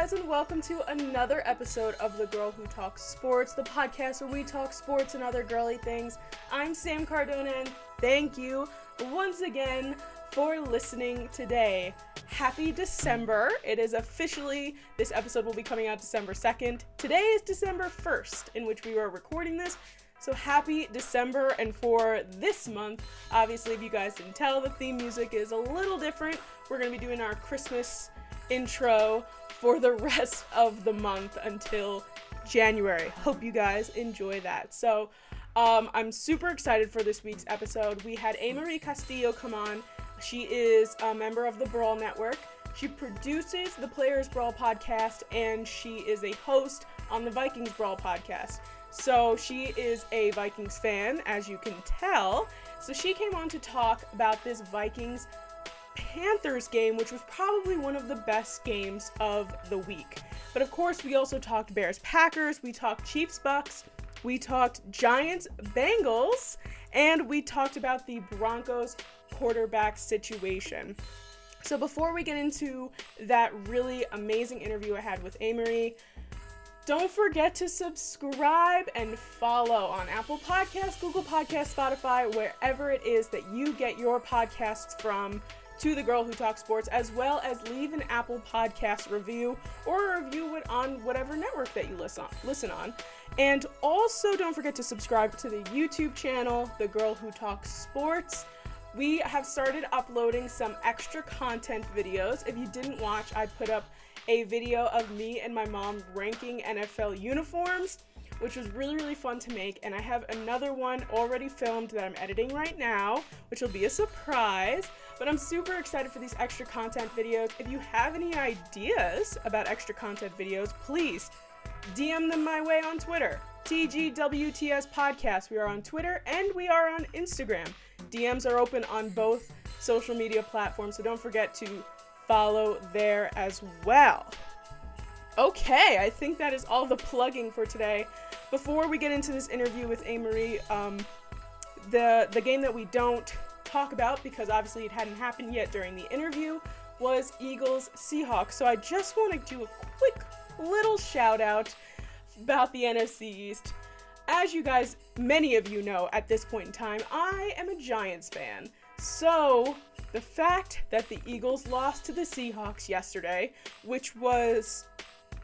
guys, and welcome to another episode of The Girl Who Talks Sports, the podcast where we talk sports and other girly things. I'm Sam Cardona, and thank you once again for listening today. Happy December. It is officially, this episode will be coming out December 2nd. Today is December 1st, in which we are recording this. So happy December, and for this month, obviously, if you guys didn't tell, the theme music is a little different. We're going to be doing our Christmas intro for the rest of the month until January. Hope you guys enjoy that. So I'm super excited for this week's episode. We had AMarie Castillo come on. She is a member of the Brawl Network. She produces the Players Brawl podcast, and she is a host on the Vikings Brawl podcast. So she is a Vikings fan, as you can tell. So she came on to talk about this Vikings Panthers game, which was probably one of the best games of the week. But of course, we also talked Bears Packers, we talked Chiefs Bucs, we talked Giants Bengals, and we talked about the Broncos quarterback situation. So before we get into that really amazing interview I had with AMarie, don't forget to subscribe and follow on Apple Podcasts, Google Podcasts, Spotify, wherever it is that you get your podcasts from, to The Girl Who Talks Sports, as well as leave an Apple Podcast review or a review on whatever network that you listen on. And also don't forget to subscribe to the YouTube channel, The Girl Who Talks Sports. We have started uploading some extra content videos. If you didn't watch, I put up a video of me and my mom ranking NFL uniforms, which was really, really fun to make. And I have another one already filmed that I'm editing right now, which will be a surprise. But I'm super excited for these extra content videos. If you have any ideas about extra content videos, please DM them my way on Twitter. TGWTS Podcast. We are on Twitter and we are on Instagram. DMs are open on both social media platforms, so don't forget to follow there as well. Okay, I think that is all the plugging for today. Before we get into this interview with AMarie, the game that we don't talk about, because obviously it hadn't happened yet during the interview, was Eagles Seahawks. So I just want to do a quick little shout out about the NFC East. As you guys, many of you know at this point in time, I am a Giants fan. So the fact that the Eagles lost to the Seahawks yesterday, which was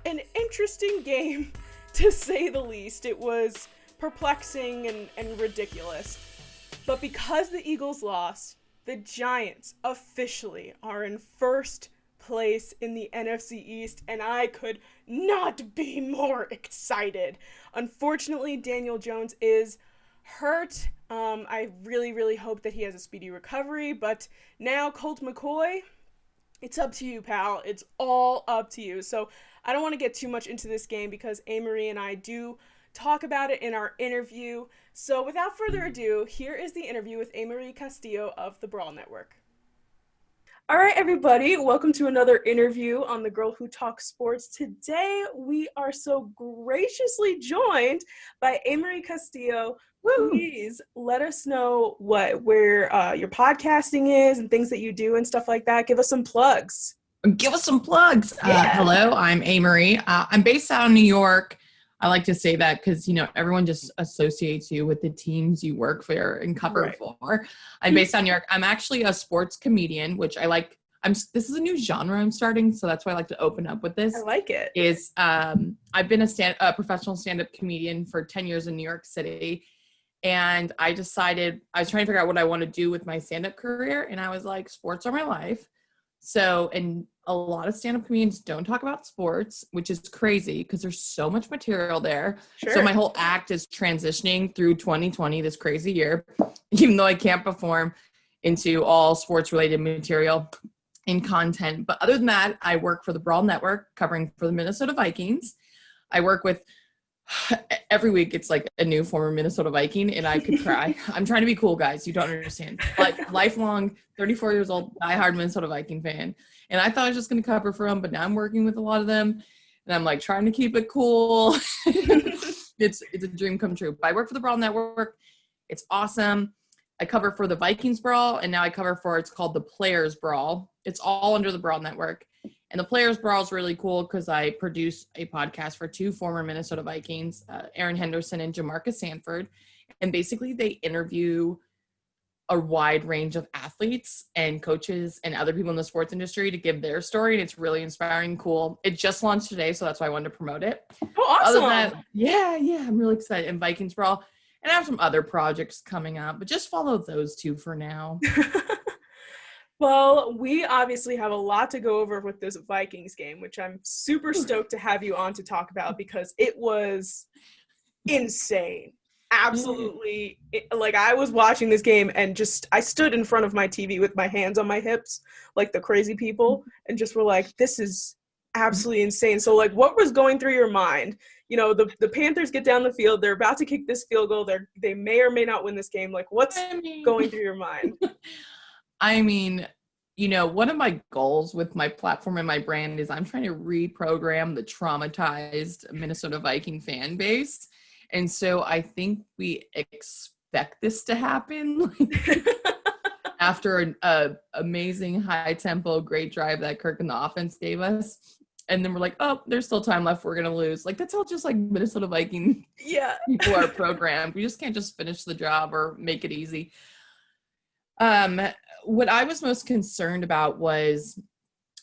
an interesting game to say the least, it was perplexing and ridiculous. But because the Eagles lost, the Giants officially are in first place in the NFC East, and I could not be more excited. Unfortunately, Daniel Jones is hurt. I really, really hope that he has a speedy recovery, but now Colt McCoy, it's up to you, pal. It's all up to you. So I don't want to get too much into this game because AMarie and I do talk about it in our interview. So without further ado, here is the interview with AMarie Castillo of the Brawl Network. All right, everybody, welcome to another interview on The Girl Who Talks Sports. Today, we are so graciously joined by AMarie Castillo. Woo. Please let us know where your podcasting is and things that you do and stuff like that. Give us some plugs. Give us some plugs. Yeah. Hello, I'm AMarie. I'm based out in New York. I like to say that because, everyone just associates you with the teams you work for and cover for. I'm based out in New York. I'm actually a sports comedian, which I like. This is a new genre I'm starting, so that's why I like to open up with this. I like it. I've been a professional stand-up comedian for 10 years in New York City, and I decided I was trying to figure out what I want to do with my stand-up career, and I was like, sports are my life. So, and a lot of stand-up comedians don't talk about sports, which is crazy because there's so much material there. Sure. So my whole act is transitioning through 2020, this crazy year, even though I can't perform, into all sports-related material and content. But other than that, I work for the Brawl Network, covering for the Minnesota Vikings. I work with every week it's like a new former Minnesota Viking, and I could cry. I'm trying to be cool, guys. You don't understand. Lifelong, 34 years old, diehard Minnesota Viking fan. And I thought I was just going to cover for them, but now I'm working with a lot of them, and I'm like trying to keep it cool. It's a dream come true. But I work for the Brawl Network. It's awesome. I cover for the Vikings Brawl, and now I cover for, it's called the Players Brawl. It's all under the Brawl Network. And the Players Brawl is really cool because I produce a podcast for 2 former Minnesota Vikings, Aaron Henderson and Jamarcus Sanford. And basically they interview a wide range of athletes and coaches and other people in the sports industry to give their story. And it's really inspiring, cool. It just launched today, so that's why I wanted to promote it. Oh, awesome. Other than that, yeah, I'm really excited. And Vikings Brawl. And I have some other projects coming up, but just follow those 2 for now. Well, we obviously have a lot to go over with this Vikings game, which I'm super stoked to have you on to talk about because it was insane. Absolutely. Like, I was watching this game and I stood in front of my TV with my hands on my hips, like the crazy people, and just were like, this is absolutely insane. So, like, what was going through your mind? You know, the Panthers get down the field. They're about to kick this field goal. They may or may not win this game. Like, what's going through your mind? I mean, you know, one of my goals with my platform and my brand is I'm trying to reprogram the traumatized Minnesota Viking fan base. And so I think we expect this to happen after an amazing high tempo, great drive that Kirk and the offense gave us. And then we're like, oh, there's still time left. We're going to lose. Like, that's how just like Minnesota Viking people are programmed. We just can't just finish the job or make it easy. What I was most concerned about was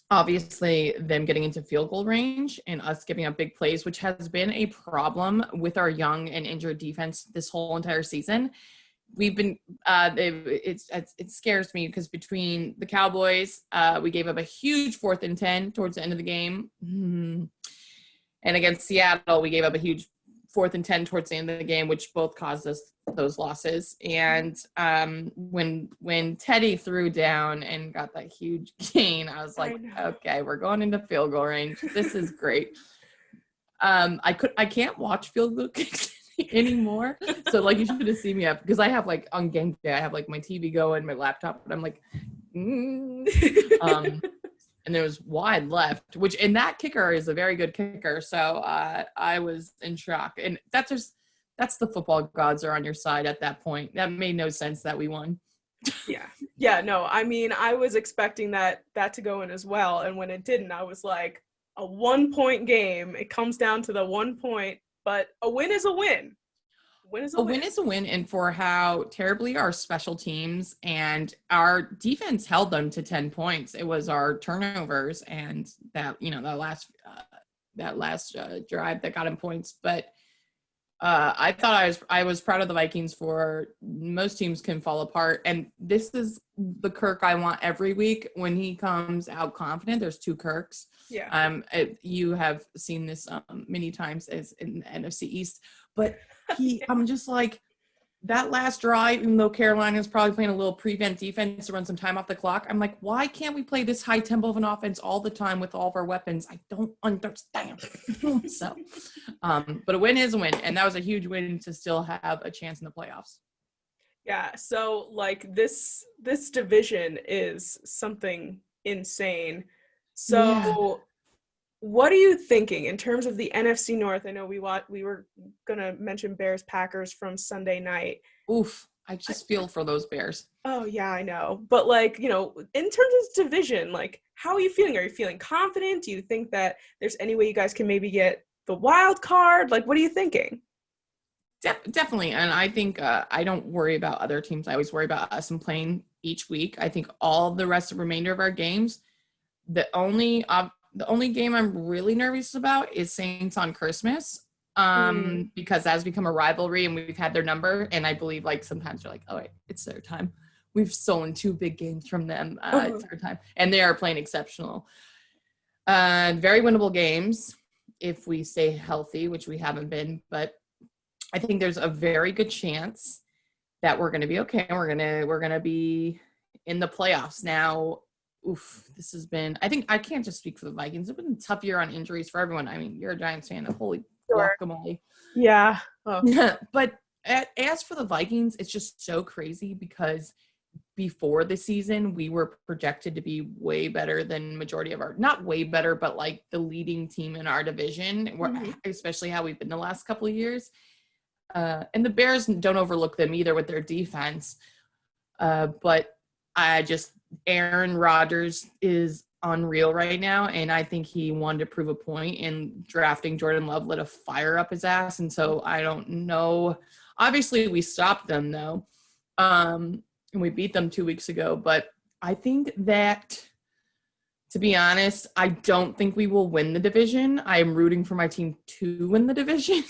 obviously them getting into field goal range and us giving up big plays, which has been a problem with our young and injured defense this whole entire season. We've been, it scares me because between the Cowboys, we gave up a huge 4th and 10 towards the end of the game. And against Seattle, we gave up a huge 4th and 10 towards the end of the game, which both caused us those losses. And when Teddy threw down and got that huge gain, I was like, okay, we're going into field goal range. This is great. I can't watch field goal kicks anymore. So like, you should have seen me up because I have like on game day, I have like my TV going, my laptop, and I'm like, and there was wide left, and that kicker is a very good kicker. So I was in shock, and that's the football gods are on your side at that point. That made no sense that we won. Yeah, no, I mean, I was expecting that to go in as well. And when it didn't, I was like, a 1-point game. It comes down to the 1 point, but a win is a win. Win is a win, and for how terribly our special teams and our defense held them to 10 points. It was our turnovers and that, you know, that last drive that got him points. But I thought I was proud of the Vikings for most teams can fall apart. And this is the Kirk I want every week when he comes out confident. There's 2 Kirks. Yeah. You have seen this many times as in the NFC East, but I'm just like, that last drive, even though Carolina is probably playing a little prevent defense to run some time off the clock, I'm like, why can't we play this high tempo of an offense all the time with all of our weapons? I don't understand. So, but a win is a win, and that was a huge win to still have a chance in the playoffs. Yeah, so like this division is something insane. So what are you thinking in terms of the NFC North? I know we were going to mention Bears-Packers from Sunday night. Oof, I just feel for those Bears. Oh, yeah, I know. But, like, you know, in terms of division, like, how are you feeling? Are you feeling confident? Do you think that there's any way you guys can maybe get the wild card? Like, what are you thinking? Definitely. And I think I don't worry about other teams. I always worry about us and playing each week. I think all the remainder of our games, the only game I'm really nervous about is Saints on Christmas, because that's become a rivalry and we've had their number. And I believe like sometimes you're like, oh, wait, it's their time. We've stolen 2 big games from them. It's their time. And they are playing exceptional. Very winnable games if we stay healthy, which we haven't been. But I think there's a very good chance that we're going to be okay. We're going to be in the playoffs now. Oof, this has been, I think I can't just speak for the Vikings. It's been a tough year on injuries for everyone. I mean, you're a Giants fan. Holy guacamole. Yeah. Oh. But as for the Vikings, it's just so crazy because before the season, we were projected to be way better than majority of not way better, but like the leading team in our division, especially how we've been the last couple of years. And the Bears don't overlook them either with their defense. But Aaron Rodgers is unreal right now, and I think he wanted to prove a point, and drafting Jordan Love lit a fire up his ass. And so I don't know. Obviously, we stopped them though, and we beat them 2 weeks ago. But I think that, to be honest, I don't think we will win the division. I am rooting for my team to win the division.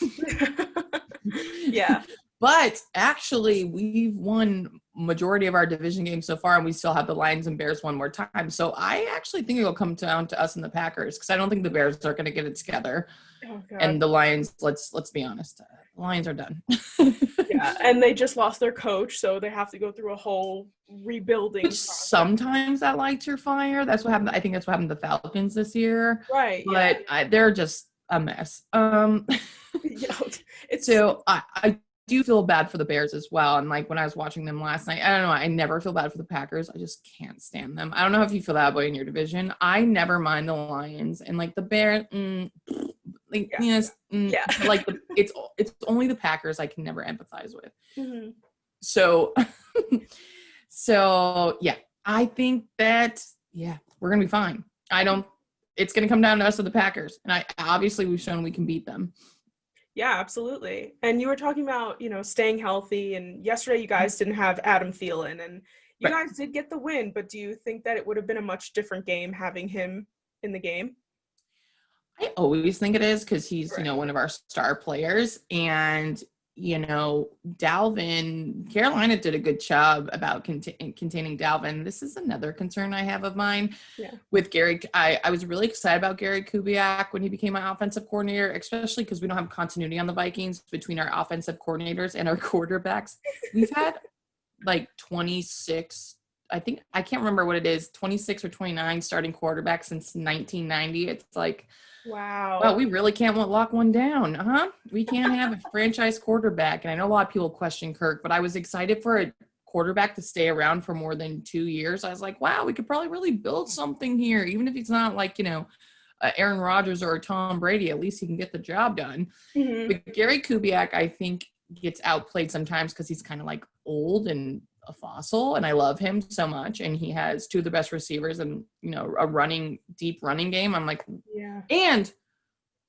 Yeah. But actually, we've won majority of our division games so far, and we still have the Lions and Bears one more time. So I actually think it'll come down to us and the Packers, because I don't think the Bears are going to get it together. Oh, God. And the Lions, let's be honest, the Lions are done. Yeah, and they just lost their coach, so they have to go through a whole rebuilding Which process. sometimes that lights your fire. That's what happened. I think that's what happened to the Falcons this year. Right. But Yeah. they're just a mess. It's So I do feel bad for the Bears as well. And like when I was watching them last night, I don't know, I never feel bad for the Packers. I just can't stand them. I don't know if you feel that way in your division. I never mind the Lions, and like the Bears, like it's only the Packers I can never empathize with. Mm-hmm. So yeah, I think that we're gonna be fine. It's gonna come down to us or the Packers, and obviously we've shown we can beat them. Yeah, absolutely. And you were talking about, staying healthy, and yesterday you guys didn't have Adam Thielen, and you guys did get the win, but do you think that it would have been a much different game having him in the game? I always think it is, because he's, one of our star players, and Dalvin, Carolina did a good job about containing Dalvin. This is another concern I have of mine with Gary. I was really excited about Gary Kubiak when he became my offensive coordinator, especially because we don't have continuity on the Vikings between our offensive coordinators and our quarterbacks. We've had like 26, I can't remember what it is, 26 or 29 starting quarterbacks since 1990. It's like, wow. Well, we really can't lock one down, huh? We can't have a franchise quarterback. And I know a lot of people question Kirk, but I was excited for a quarterback to stay around for more than 2 years. I was like, wow, we could probably really build something here. Even if he's not like, Aaron Rodgers or Tom Brady, at least he can get the job done. Mm-hmm. But Gary Kubiak, I think, gets outplayed sometimes because he's kind of like old and a fossil, and I love him so much, and he has two of the best receivers and a deep running game. I'm like, and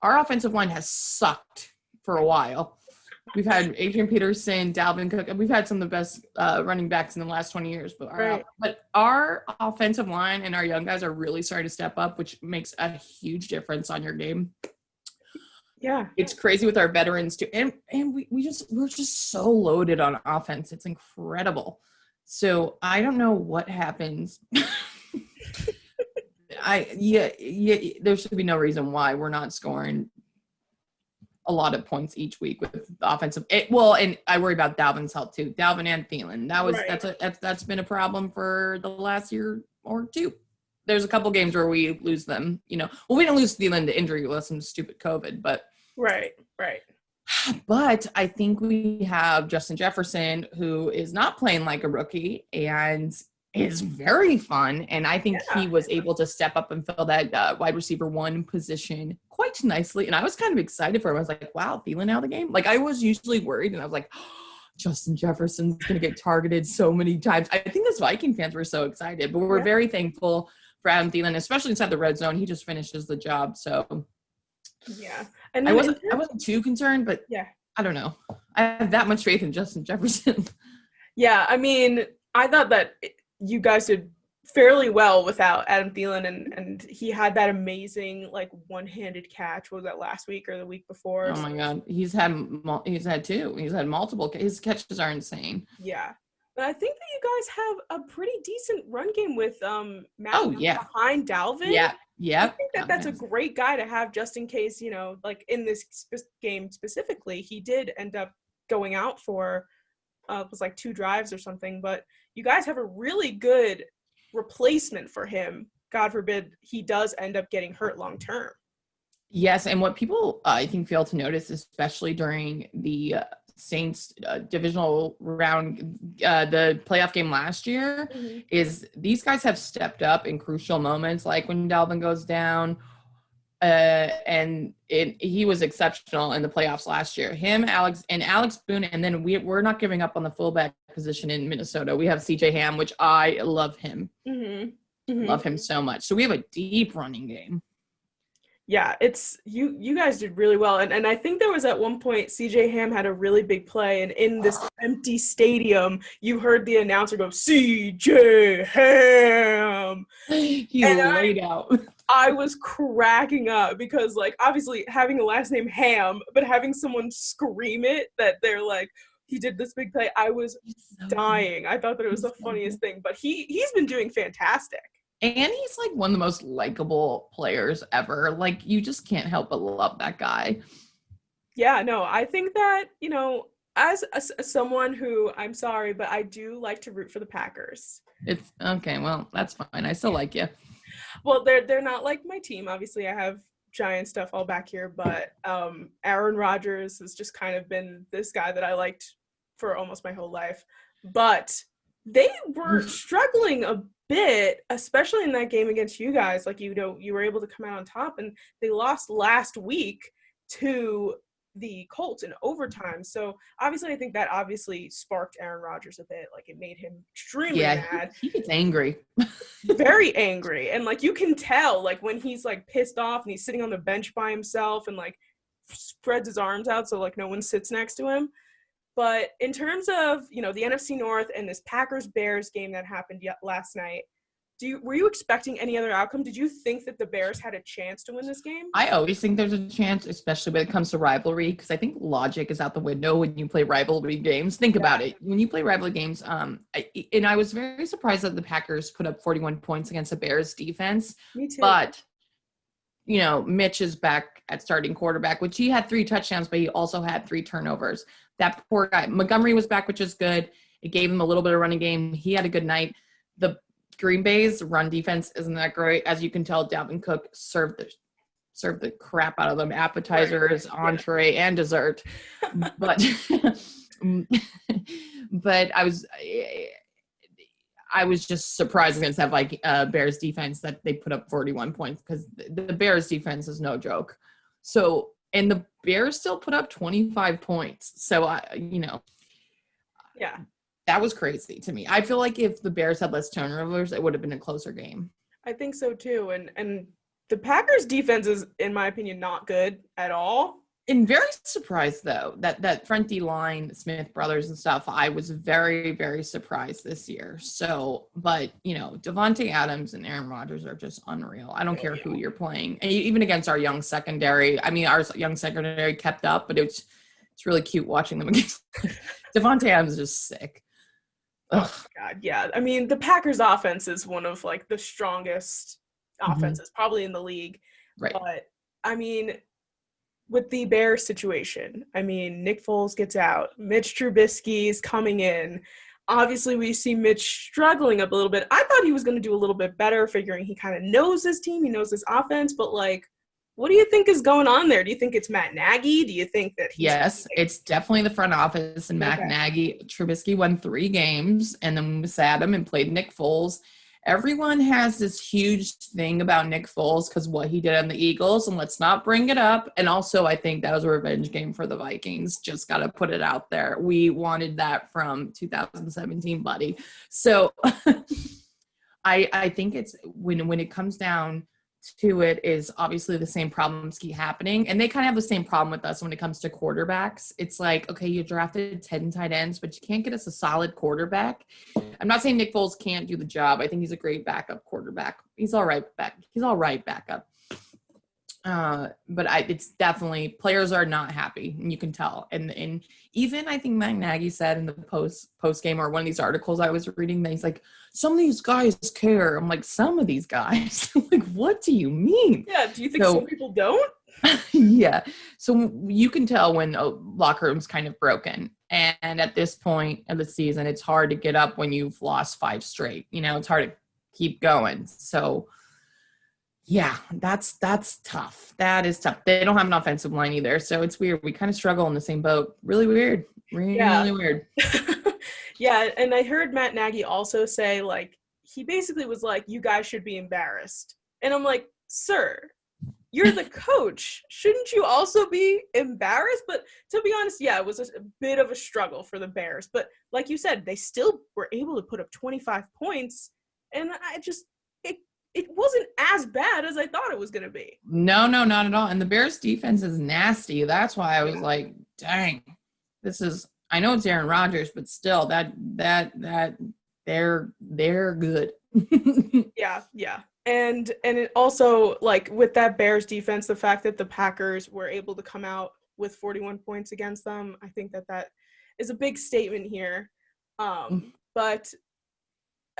our offensive line has sucked for a while. We've had Adrian Peterson, Dalvin Cook, and we've had some of the best running backs in the last 20 years, but our offensive line and our young guys are really starting to step up, which makes a huge difference on your game. Yeah, it's crazy with our veterans too, and we're just so loaded on offense. It's incredible. So I don't know what happens. There should be no reason why we're not scoring a lot of points each week with offensive. And I worry about Dalvin's health too. Dalvin and Thielen. That's been a problem for the last year or two. There's a couple games where we lose them, we didn't lose Thielen to injury with some stupid COVID, but. Right. But I think we have Justin Jefferson, who is not playing like a rookie and is very fun. And I think he was able to step up and fill that wide receiver one position quite nicely. And I was kind of excited for him. I was like, wow, Thielen out of the game. Like, I was usually worried, and I was like, Justin Jefferson's going to get targeted so many times. I think us Viking fans were so excited, but we're very thankful for Adam Thielen, especially inside the red zone. He just finishes the job. So and I wasn't too concerned, but I don't know. I have that much faith in Justin Jefferson. Yeah, I mean, I thought that you guys did fairly well without Adam Thielen, and he had that amazing one-handed catch. What was that, last week or the week before? Oh my God, he's had two. He's had multiple. His catches are insane. Yeah. But I think that you guys have a pretty decent run game with Matt behind Dalvin. Yeah. I think that's a great guy to have just in case, in this game specifically, he did end up going out for it was 2 drives or something. But you guys have a really good replacement for him. God forbid he does end up getting hurt long term. Yes, and what people I think fail to notice, especially during the Saints divisional round, the playoff game last year, is these guys have stepped up in crucial moments, like when Dalvin goes down, and he was exceptional in the playoffs last year. Him, Alex Boone, and then we're not giving up on the fullback position in Minnesota. We have CJ Ham, which I love him. Love him so much. So we have a deep running game. Yeah, it's you guys did really well. And I think there was at one point CJ Ham had a really big play, and in this empty stadium, you heard the announcer go, CJ Ham. He laid out. I was cracking up because, like, obviously having a last name Ham, but having someone scream it that they're like, he did this big play, I was dying. I thought that it was the funniest thing, but he's been doing fantastic. And he's like one of the most likable players ever. Like, you just can't help but love that guy. Yeah, no, I think that, you know, as someone who, I'm sorry, but I do like to root for the Packers. It's okay. Well, that's fine. I still like you. Well, they're not like my team. Obviously, I have Giant stuff all back here, but Aaron Rodgers has just kind of been this guy that I liked for almost my whole life. But they were struggling a bit, especially in that game against you guys. Like, you know, you were able to come out on top, and they lost last week to the Colts in overtime. So obviously I think that obviously sparked Aaron Rodgers a bit. Like, it made him extremely mad. He gets angry. Very angry. And like, you can tell, like, when he's like pissed off and he's sitting on the bench by himself and like spreads his arms out so like no one sits next to him. But in terms of, you know, the NFC North and this Packers-Bears game that happened last night, were you expecting any other outcome? Did you think that the Bears had a chance to win this game? I always think there's a chance, especially when it comes to rivalry, because I think logic is out the window when you play rivalry games. Think about it. When you play rivalry games, I was very surprised that the Packers put up 41 points against the Bears defense. Me too. But, you know, Mitch is back at starting quarterback, which he had 3 touchdowns, but he also had 3 turnovers. That poor guy. Montgomery was back, which is good. It gave him a little bit of running game. He had a good night. The Green Bay's run defense isn't that great. As you can tell, Dalvin Cook served the crap out of them, appetizers, entree, and dessert. But but I was just surprised against that Bears defense that they put up 41 points, because the Bears defense is no joke. So, and the Bears still put up 25 points. So, yeah, that was crazy to me. I feel like if the Bears had less turnovers, it would have been a closer game. I think so too. And the Packers defense is, in my opinion, not good at all. And very surprised, though, that front D line, Smith brothers and stuff, I was very, very surprised this year. So, but, you know, Devontae Adams and Aaron Rodgers are just unreal. I don't care who you're playing. And even against our young secondary, I mean, our young secondary kept up, but it's really cute watching them against. Devontae Adams is just sick. Ugh. Oh, my God, yeah. I mean, the Packers offense is one of, like, the strongest offenses probably in the league. Right. But, I mean, with the Bears situation, I mean, Nick Foles gets out. Mitch Trubisky's coming in. Obviously, we see Mitch struggling up a little bit. I thought he was going to do a little bit better, figuring he kind of knows his team. He knows his offense. But, like, what do you think is going on there? Do you think it's Matt Nagy? Do you think that he's... Yes, it's definitely the front office and Matt Nagy. Trubisky won 3 games and then sat him and played Nick Foles. Everyone has this huge thing about Nick Foles because what he did on the Eagles, and let's not bring it up. And also, I think that was a revenge game for the Vikings. Just got to put it out there. We wanted that from 2017, buddy. So I think it's when it comes down to it is obviously the same problems keep happening. And they kind of have the same problem with us when it comes to quarterbacks. It's like, okay, you drafted 10 tight ends, but you can't get us a solid quarterback. I'm not saying Nick Foles can't do the job. I think he's a great backup quarterback. He's all right backup. But it's definitely, players are not happy, and you can tell. And even I think Matt Nagy said in the post game or one of these articles I was reading that he's like, some of these guys care. I'm like, some of these guys? Like, what do you mean? Yeah, do you think some people don't? Yeah. So you can tell when a locker room's kind of broken. And at this point of the season, it's hard to get up when you've lost 5 straight. You know, it's hard to keep going. So yeah, that's tough. That is tough. They don't have an offensive line either. So it's weird. We kind of struggle in the same boat. Really weird. Really weird. Yeah. And I heard Matt Nagy also say, like, he basically was like, you guys should be embarrassed. And I'm like, sir, you're the coach. Shouldn't you also be embarrassed? But to be honest, yeah, it was a bit of a struggle for the Bears. But like you said, they still were able to put up 25 points. And it it wasn't as bad as I thought it was going to be. No, not at all. And the Bears defense is nasty. That's why I was like, dang, I know it's Aaron Rodgers, but still that they're good. Yeah. And it also, like, with that Bears defense, the fact that the Packers were able to come out with 41 points against them, I think that is a big statement here. But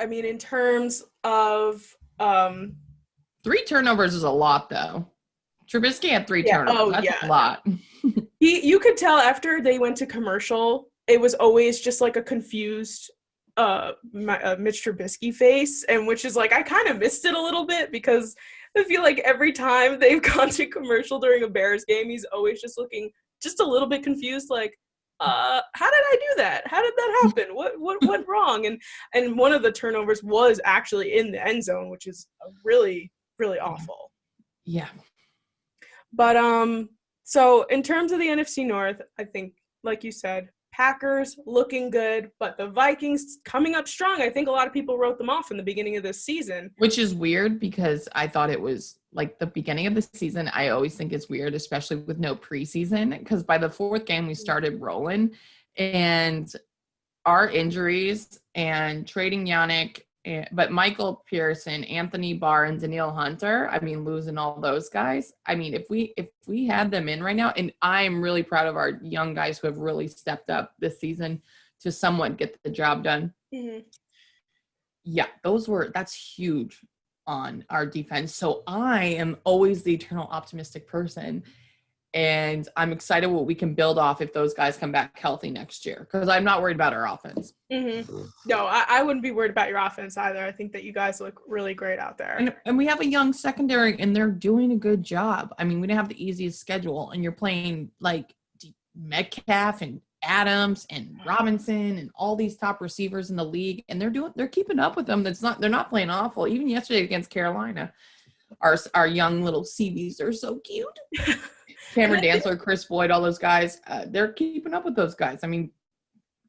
I mean, in terms of 3 turnovers is a lot, though. Trubisky had 3 turnovers. Oh, That's yeah. a lot. You could tell after they went to commercial, it was always just like a confused Mitch Trubisky face, and which is like, I kind of missed it a little bit because I feel like every time they've gone to commercial during a Bears game, he's always just looking just a little bit confused, like, how did I do that? How did that happen? What went wrong? And one of the turnovers was actually in the end zone, which is really, really awful. Yeah. But so in terms of the NFC North, I think, like you said, Packers looking good, but the Vikings coming up strong. I think a lot of people wrote them off in the beginning of this season. Which is weird because I thought it was like the beginning of the season. I always think it's weird, especially with no preseason, because by the 4th game we started rolling, and our injuries and trading Yannick, but Michael Pearson, Anthony Barr, and Danielle Hunter, I mean, losing all those guys. I mean, if we had them in right now, and I'm really proud of our young guys who have really stepped up this season to somewhat get the job done. Mm-hmm. Yeah, that's huge on our defense. So I am always the eternal optimistic person. And I'm excited what we can build off if those guys come back healthy next year, because I'm not worried about our offense. Mm-hmm. No, I wouldn't be worried about your offense either. I think that you guys look really great out there. And we have a young secondary, and they're doing a good job. I mean, we didn't have the easiest schedule, and you're playing like Metcalf and Adams and Robinson and all these top receivers in the league, and they're keeping up with them. They're not playing awful. Even yesterday against Carolina, our young little CVs are so cute. Cameron Dantzler, Chris Boyd, all those guys, they're keeping up with those guys. I mean,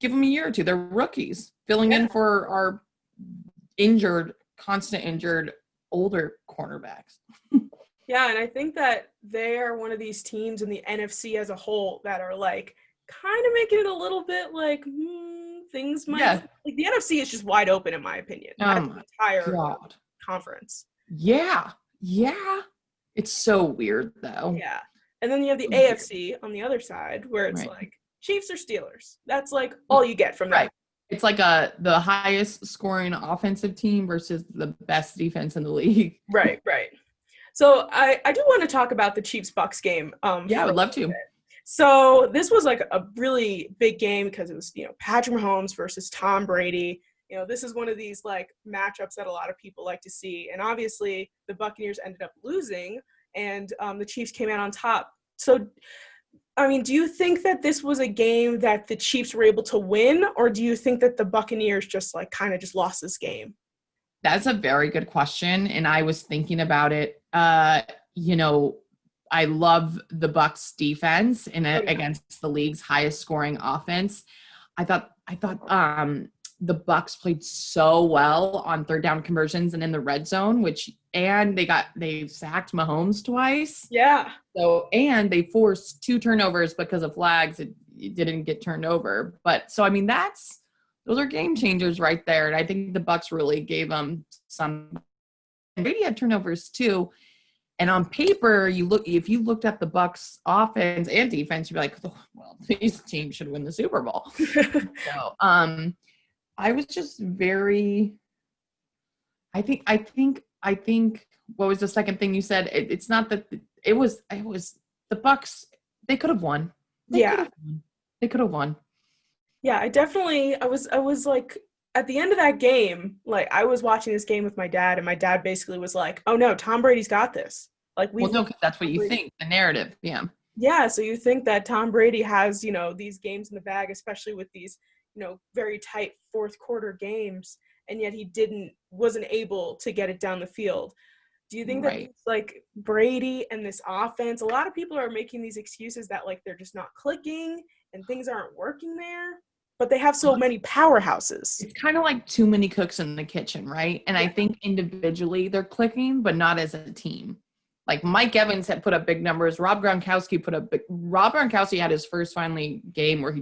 give them a year or two. They're rookies filling in for our constant injured older cornerbacks. Yeah, and I think that they are one of these teams in the NFC as a whole that are like kind of making it a little bit like things might. Yeah. Like the NFC is just wide open in my opinion. Oh my entire God. Conference. Yeah. It's so weird though. Yeah. And then you have the AFC on the other side where it's like Chiefs or Steelers. That's like all you get from that. Right. It's like the highest scoring offensive team versus the best defense in the league. Right. So I do want to talk about the Chiefs-Bucs game. I would love to. So this was like a really big game because it was, Patrick Mahomes versus Tom Brady. This is one of these like matchups that a lot of people like to see. And obviously the Buccaneers ended up losing, and the Chiefs came out on top. So, I mean, do you think that this was a game that the Chiefs were able to win, or do you think that the Buccaneers just like kind of just lost this game? That's a very good question, and I was thinking about it. I love the Bucs defense against the league's highest scoring offense. I thought the Bucs played so well on third down conversions and in the red zone, and they sacked Mahomes twice. Yeah. So, and they forced 2 turnovers because of flags. It didn't get turned over. But so, I mean, those are game changers right there. And I think the Bucs really gave them some. And Brady had turnovers too. And on paper, if you looked at the Bucs offense and defense, you'd be like, oh, well, these teams should win the Super Bowl. So, I was just very. I think. What was the second thing you said? It's not that it was the Bucs. They could have won. They could have won. Yeah, I was like, at the end of that game, like I was watching this game with my dad, and my dad basically was like, "Oh no, Tom Brady's got this." Like because that's what you think, the narrative. Yeah. Yeah, so you think that Tom Brady has, these games in the bag, especially with these, very tight fourth quarter games, and yet he wasn't able to get it down the field. Do you think that it's like Brady and this offense, a lot of people are making these excuses that like they're just not clicking and things aren't working there? but they have so many powerhouses. It's kind of like too many cooks in the kitchen, right? And I think individually they're clicking, but not as a team. Like Mike Evans had put up big numbers. Rob Gronkowski had his first finally game where he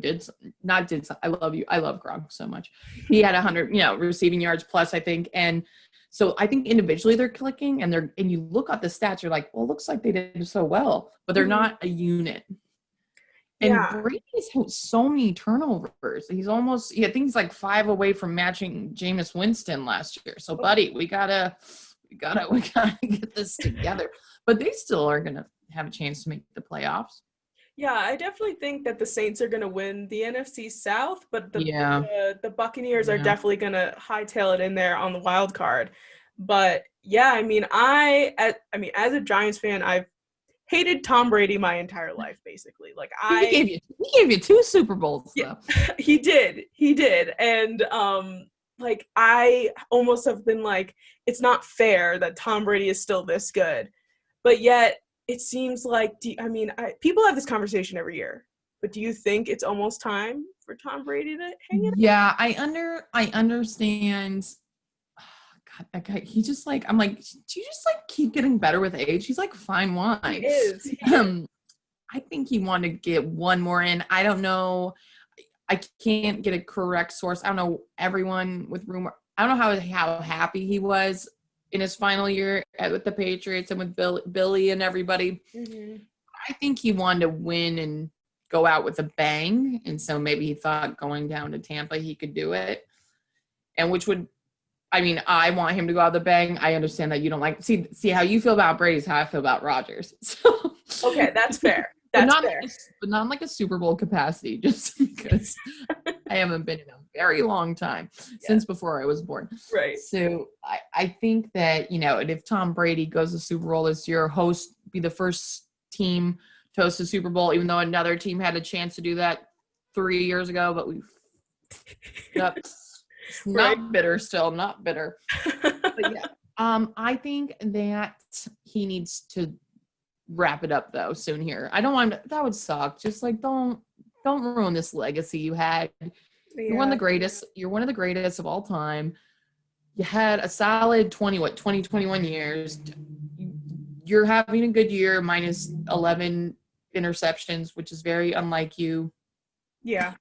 I love you. I love Gronk so much. He had 100, receiving yards plus, I think. And so I think individually they're clicking and you look at the stats, you're like, well, it looks like they did so well, but they're not a unit. And Brady's had so many turnovers. I think he's like 5 away from matching Jameis Winston last year. So, buddy, we gotta get this together. But they still are gonna have a chance to make the playoffs. Yeah, I definitely think that the Saints are gonna win the NFC South, but the Buccaneers are definitely gonna hightail it in there on the wild card. But yeah, I mean, as a Giants fan, I've hated Tom Brady my entire life, basically. Like he gave you 2 Super Bowls, though. Yeah, he did. And like I almost have been like, it's not fair that Tom Brady is still this good. But yet it seems like people have this conversation every year. But do you think it's almost time for Tom Brady to hang it up? Yeah, I understand. That guy, he just like, I'm like, do you just like keep getting better with age? He's like fine wine. He is. I think he wanted to get one more in. I don't know. I can't get a correct source. I don't know everyone with rumor. I don't know how happy he was in his final year with the Patriots and with Billy and everybody. Mm-hmm. I think he wanted to win and go out with a bang. And so maybe he thought going down to Tampa, he could do it. And I want him to go out with a bang. I understand that you don't like see how you feel about Brady is how I feel about Rodgers. So okay, that's fair. That's fair. But not in like a Super Bowl capacity, just because I haven't been in a very long time since before I was born. Right. So I think that, if Tom Brady goes to Super Bowl this year, be the first team to host a Super Bowl, even though another team had a chance to do that 3 years ago, but not bitter still, not bitter. But yeah, I think that he needs to wrap it up though soon here. I don't want him to, that would suck. Just like don't ruin this legacy you had. Yeah. You're one of the greatest of all time. You had a solid 21 years. You're having a good year minus 11 interceptions, which is very unlike you. Yeah.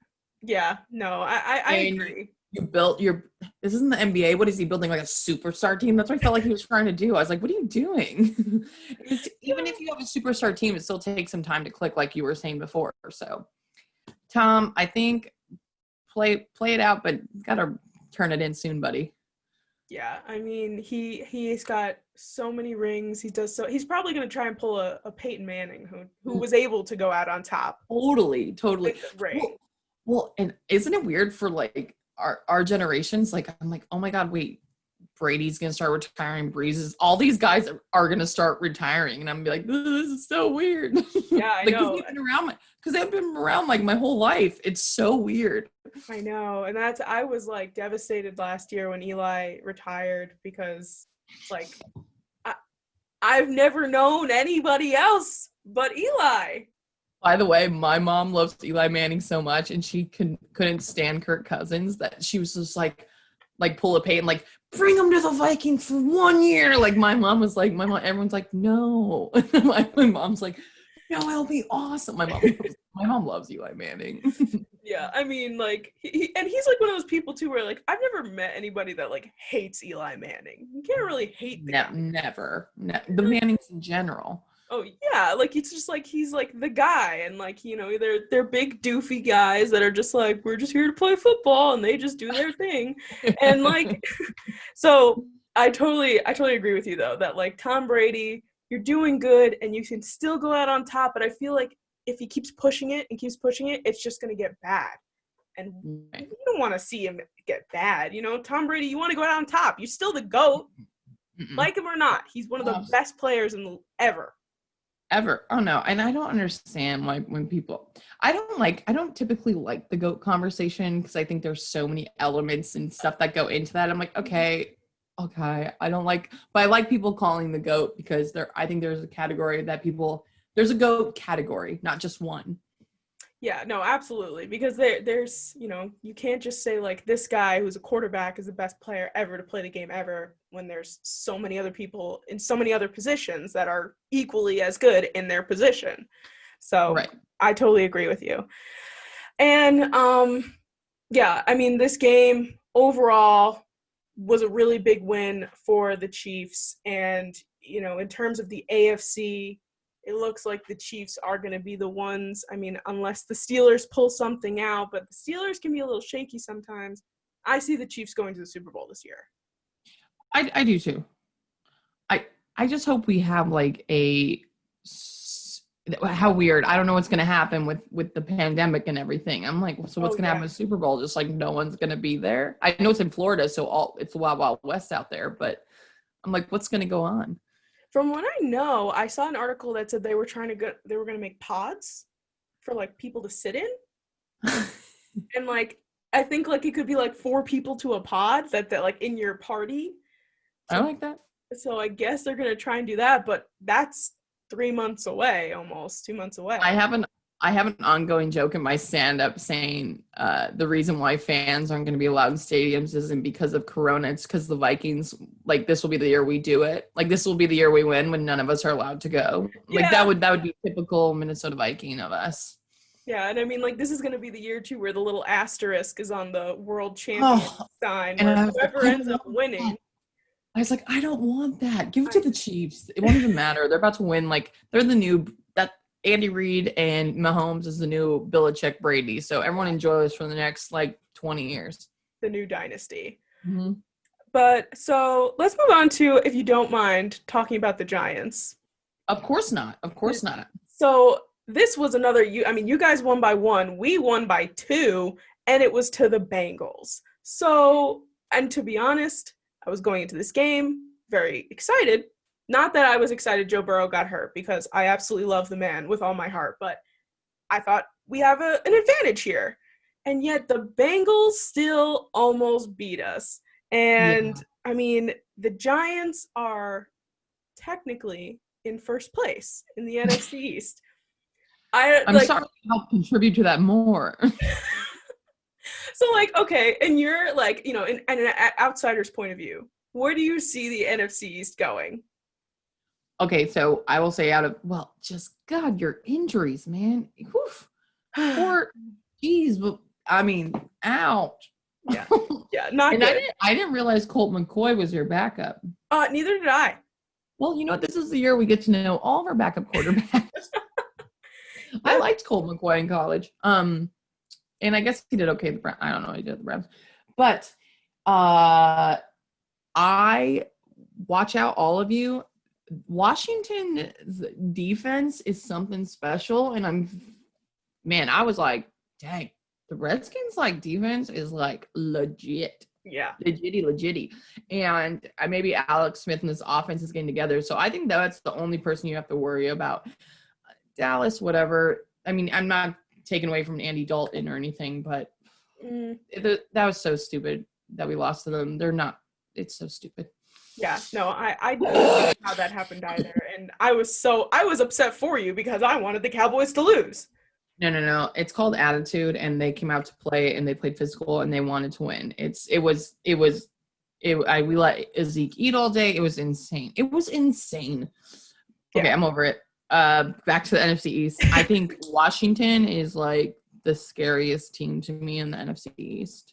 No, I agree. You built this isn't the NBA. What is he building, like a superstar team? That's what I felt like he was trying to do. I was like, what are you doing? Even if you have a superstar team, it still takes some time to click, like you were saying before. So, Tom, I think play it out, but gotta turn it in soon, buddy. Yeah, I mean, he's got so many rings. He's probably gonna try and pull a Peyton Manning who was able to go out on top. Totally. Right. Well, and isn't it weird for like our generations? Like, I'm like, oh my God, wait, Brady's gonna start retiring. Breezes, all these guys are gonna start retiring, and I'm gonna be like, this is so weird. Yeah, I know. Because they've been around like my whole life. It's so weird. I know, and I was like devastated last year when Eli retired because like I've never known anybody else but Eli. By the way, my mom loves Eli Manning so much, and she couldn't stand Kirk Cousins that she was just like pull a Peyton, like bring him to the Vikings for 1 year. Like my mom, everyone's like, no. my mom's like, no, it'll be awesome. My mom loves Eli Manning. Yeah, I mean, like, he's like one of those people too, where like I've never met anybody that like hates Eli Manning. You can't really hate the guy. Never. The Mannings in general. Oh yeah, like it's just like he's like the guy, and like they're big doofy guys that are just like, we're just here to play football, and they just do their thing, and like, so I totally agree with you though that like Tom Brady, you're doing good and you can still go out on top, but I feel like if he keeps pushing it, it's just gonna get bad, and you don't want to see him get bad. Tom Brady, you want to go out on top. You're still the GOAT, like him or not. He's one of the best players ever. Oh no. And I don't understand why when people, I don't typically like the GOAT conversation because I think there's so many elements and stuff that go into that. I'm like, okay. I don't like, but I like people calling the GOAT because I think there's a category that there's a GOAT category, not just one. Yeah, no, absolutely. Because there's, you can't just say like this guy who's a quarterback is the best player ever to play the game ever when there's so many other people in so many other positions that are equally as good in their position. So Right. I totally agree with you. And yeah, I mean, this game overall was a really big win for the Chiefs. And, in terms of the AFC, it looks like the Chiefs are going to be the ones. I mean, unless the Steelers pull something out, but the Steelers can be a little shaky sometimes. I see the Chiefs going to the Super Bowl this year. I do too. I just hope we have like how weird. I don't know what's going to happen with the pandemic and everything. I'm like, so what's going to happen with Super Bowl? Just like no one's going to be there. I know it's in Florida, so it's the Wild Wild West out there, but I'm like, what's going to go on? From what I know, I saw an article that said they were going to make pods for like people to sit in. And like, I think like it could be like 4 people to a pod that like in your party. I like that. So I guess they're going to try and do that, but that's 3 months away, almost 2 months away. I have an ongoing joke in my stand-up saying the reason why fans aren't going to be allowed in stadiums isn't because of Corona. It's because the Vikings, like, this will be the year we do it. Like, this will be the year we win when none of us are allowed to go. Like, that would be typical Minnesota Viking of us. Yeah, and I mean, like, this is going to be the year, too, where the little asterisk is on the world champion sign, where whoever ends up winning. I was like, I don't want that. Give it to the Chiefs. It won't even matter. They're about to win. Like, they're the new Andy Reid and Mahomes is the new Belichick Brady. So everyone enjoys for the next like 20 years. The new dynasty. Mm-hmm. But so let's move on to, if you don't mind, talking about the Giants. Of course not. Of course not. So this was another, you guys won by 1. We won by 2, and it was to the Bengals. So, and to be honest, I was going into this game very excited. Not that I was excited Joe Burrow got hurt, because I absolutely love the man with all my heart, but I thought we have an advantage here. And yet the Bengals still almost beat us. And, I mean, the Giants are technically in first place in the NFC East. I'm sorry to help contribute to that more. So, like, okay, and you're, like, in an outsider's point of view, where do you see the NFC East going? Okay, so I will say just God, your injuries, man. Oof. Or, geez, but I mean, ouch. Yeah, not and good. I didn't realize Colt McCoy was your backup. Neither did I. Well, you know what? This is the year we get to know all of our backup quarterbacks. I liked Colt McCoy in college. And I guess he did okay. I don't know what he did at the Rams. But I watch out, all of you. Washington's defense is something special. And I was like, dang, the Redskins like defense is like legit. Yeah. Legitty. And maybe Alex Smith and this offense is getting together. So I think that's the only person you have to worry about. Dallas, whatever. I mean, I'm not taken away from Andy Dalton or anything, but that was so stupid that we lost to them. It's so stupid. Yeah, no, I don't know how that happened either. And I was upset for you because I wanted the Cowboys to lose. No. It's called attitude, and they came out to play, and they played physical, and they wanted to win. We let Zeke eat all day. It was insane. Okay, I'm over it. Back to the NFC East. I think Washington is like the scariest team to me in the NFC East.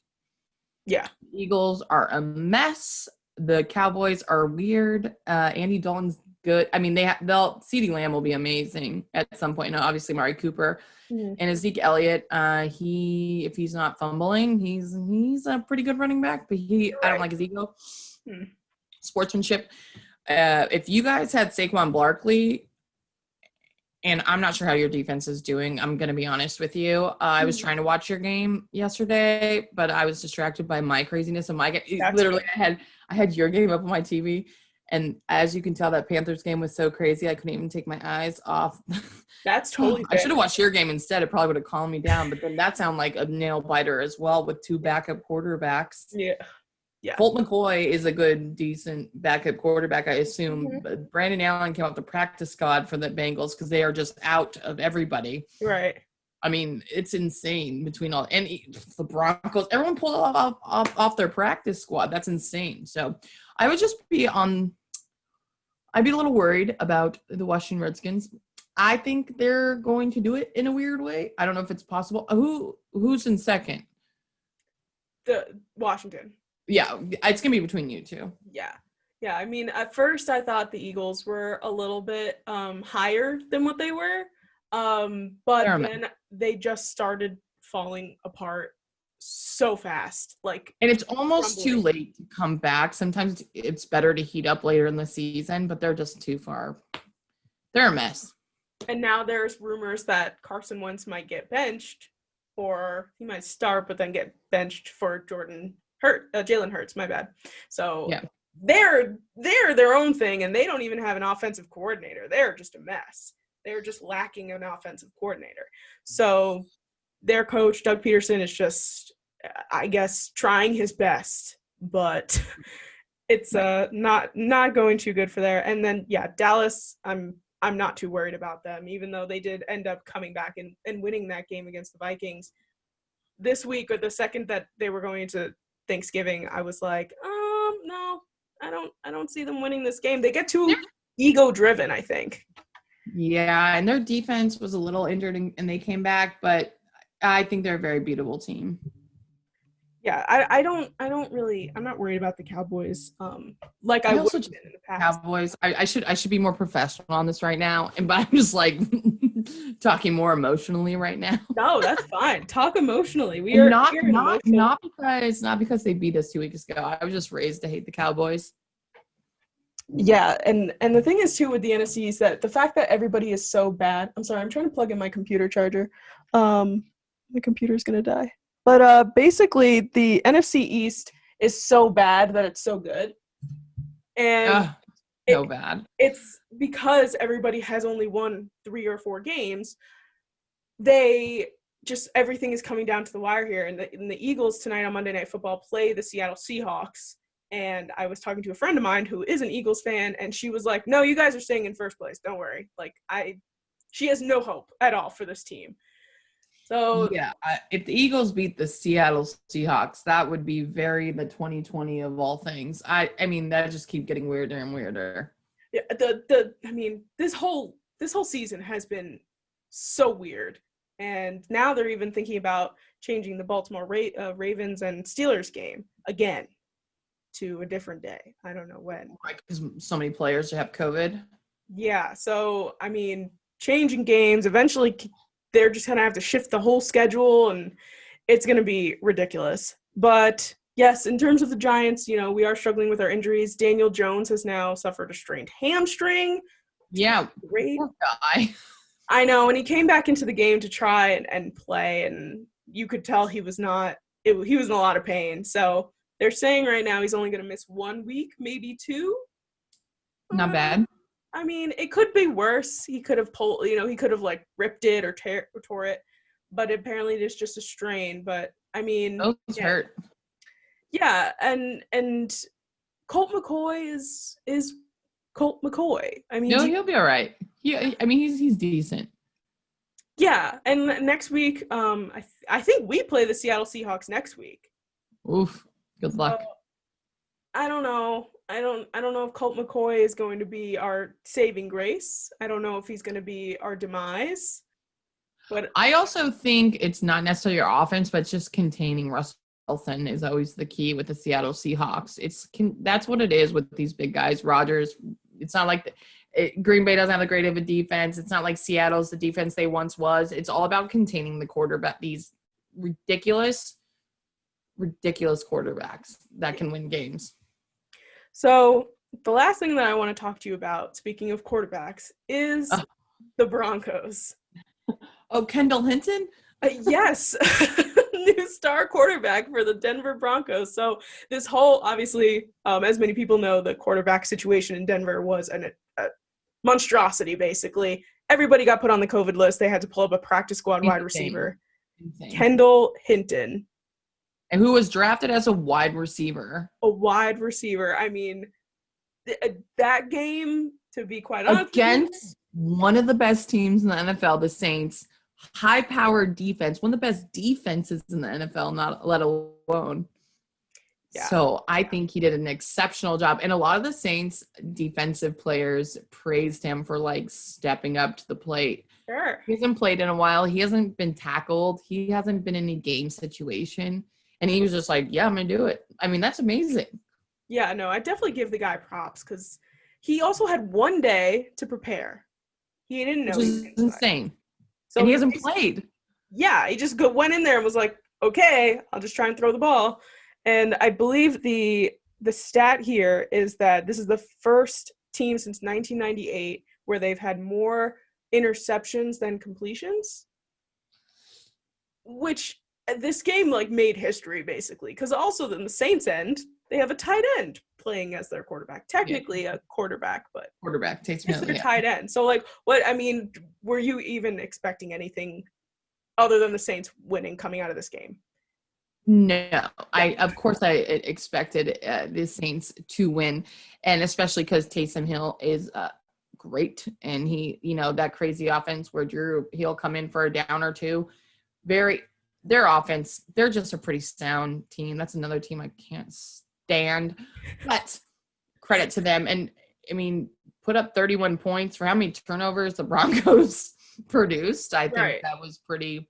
Yeah. Eagles are a mess. The Cowboys are weird. Andy Dalton's good. I mean, CeeDee Lamb will be amazing at some point. Now, obviously, Amari Cooper and Zeke Elliott. If he's not fumbling, he's a pretty good running back. But I don't like his ego. Sportsmanship. If you guys had Saquon Barkley, and I'm not sure how your defense is doing, I'm going to be honest with you. I was trying to watch your game yesterday, but I was distracted by my craziness and my game. Literally, I had your game up on my TV, and as you can tell, that Panthers game was so crazy, I couldn't even take my eyes off. That's totally I should have watched your game instead. It probably would have calmed me down, but then that sounded like a nail biter as well with 2 backup quarterbacks. Yeah. Colt McCoy is a good, decent backup quarterback, I assume. But Brandon Allen came off the practice squad for the Bengals because they are just out of everybody. Right. I mean, it's insane between all and the Broncos. Everyone pulled off their practice squad. That's insane. So I would just be I'd be a little worried about the Washington Redskins. I think they're going to do it in a weird way. I don't know if it's possible. Who's in second? The Washington. Yeah, it's gonna be between you two. Yeah. I mean, at first I thought the Eagles were a little bit higher than what they were, but then they just started falling apart so fast. And it's almost too late to come back. Sometimes it's better to heat up later in the season, but they're just too far. They're a mess. And now there's rumors that Carson Wentz might get benched, or he might start but then get benched for Jalen Hurts, my bad. So yeah. They're their own thing, and they don't even have an offensive coordinator. They're just a mess. They're just lacking an offensive coordinator. So their coach, Doug Peterson, is just, I guess, trying his best, but it's not going too good for there. And then, yeah, Dallas, I'm not too worried about them, even though they did end up coming back and winning that game against the Vikings. This week, or the second that they were going into Thanksgiving, I was like, no, I don't see them winning this game. They get too ego-driven, I think. Yeah, and their defense was a little injured and they came back, but I think they're a very beatable team. Yeah, I'm not worried about the Cowboys. Like I would have been in the past. Cowboys, I should be more professional on this right now, but I'm just like talking more emotionally right now. No, that's fine. Talk emotionally. Not because they beat us 2 weeks ago. I was just raised to hate the Cowboys. Yeah, and the thing is too with the NFC is that the fact that everybody is so bad. I'm sorry, I'm trying to plug in my computer charger. The computer's gonna die. But basically, the NFC East is so bad that it's so good. And so bad. It's because everybody has only won 3 or 4 games. Everything is coming down to the wire here. And the Eagles tonight on Monday Night Football play the Seattle Seahawks. And I was talking to a friend of mine who is an Eagles fan, and she was like, no, you guys are staying in first place. Don't worry. She has no hope at all for this team. So yeah, if the Eagles beat the Seattle Seahawks, that would be very the 2020 of all things. I mean, that just keep getting weirder and weirder. Yeah, this whole season has been so weird, and now they're even thinking about changing the Baltimore Ravens and Steelers game again to a different day. I don't know when. Right, because so many players have COVID. Yeah, so I mean, changing games eventually. They're just going to have to shift the whole schedule, and it's going to be ridiculous. But, yes, in terms of the Giants, we are struggling with our injuries. Daniel Jones has now suffered a strained hamstring. Yeah, great poor guy. I know, and he came back into the game to try and play, and you could tell he was he was in a lot of pain. So they're saying right now he's only going to miss 1 week, maybe 2. Not bad. I mean, it could be worse. He could have he could have ripped it or tore it, but apparently it's just a strain. But I mean, those hurt. Yeah, and Colt McCoy is Colt McCoy. I mean, no, he'll be all right. He's decent. Yeah, and next week, I think we play the Seattle Seahawks next week. Oof, good luck. I don't know. I don't know if Colt McCoy is going to be our saving grace. I don't know if he's going to be our demise. But I also think it's not necessarily your offense, but it's just containing Russell Wilson is always the key with the Seattle Seahawks. That's what it is with these big guys. Rodgers, it's not like Green Bay doesn't have a great of a defense. It's not like Seattle's the defense they once was. It's all about containing the quarterback. These ridiculous quarterbacks that can win games. So the last thing that I want to talk to you about, speaking of quarterbacks, is the Broncos. Oh, Kendall Hinton? Yes. New star quarterback for the Denver Broncos. So this whole, obviously, as many people know, the quarterback situation in Denver was a monstrosity, basically. Everybody got put on the COVID list. They had to pull up a practice squad wide receiver. Insane. Kendall Hinton. And who was drafted as a wide receiver. A wide receiver. I mean, that game, to be quite honest, against one of the best teams in the NFL, the Saints, high-powered defense, one of the best defenses in the NFL, not let alone. Yeah. So I think he did an exceptional job. And a lot of the Saints defensive players praised him for like stepping up to the plate. Sure. He hasn't played in a while. He hasn't been tackled. He hasn't been in a game situation. And he was just like, yeah, I'm going to do it. I mean, that's amazing. Yeah, no, I definitely give the guy props because he also had one day to prepare. He didn't know. Which is insane. So and he hasn't played. Yeah, he just went in there and was like, okay, I'll just try and throw the ball. And I believe the stat here is that this is the first team since 1998 where they've had more interceptions than completions, which this game like made history basically. Because also in the Saints end, they have a tight end playing as their quarterback. Technically a quarterback, but quarterback takes it's their tight end. So like, were you even expecting anything other than the Saints winning coming out of this game? No, of course I expected the Saints to win, and especially because Taysom Hill is great, and he, that crazy offense where he'll come in for a down or two. Their offense, they're just a pretty sound team. That's another team I can't stand, but credit to them. And I mean, put up 31 points for how many turnovers the Broncos produced. I think that was pretty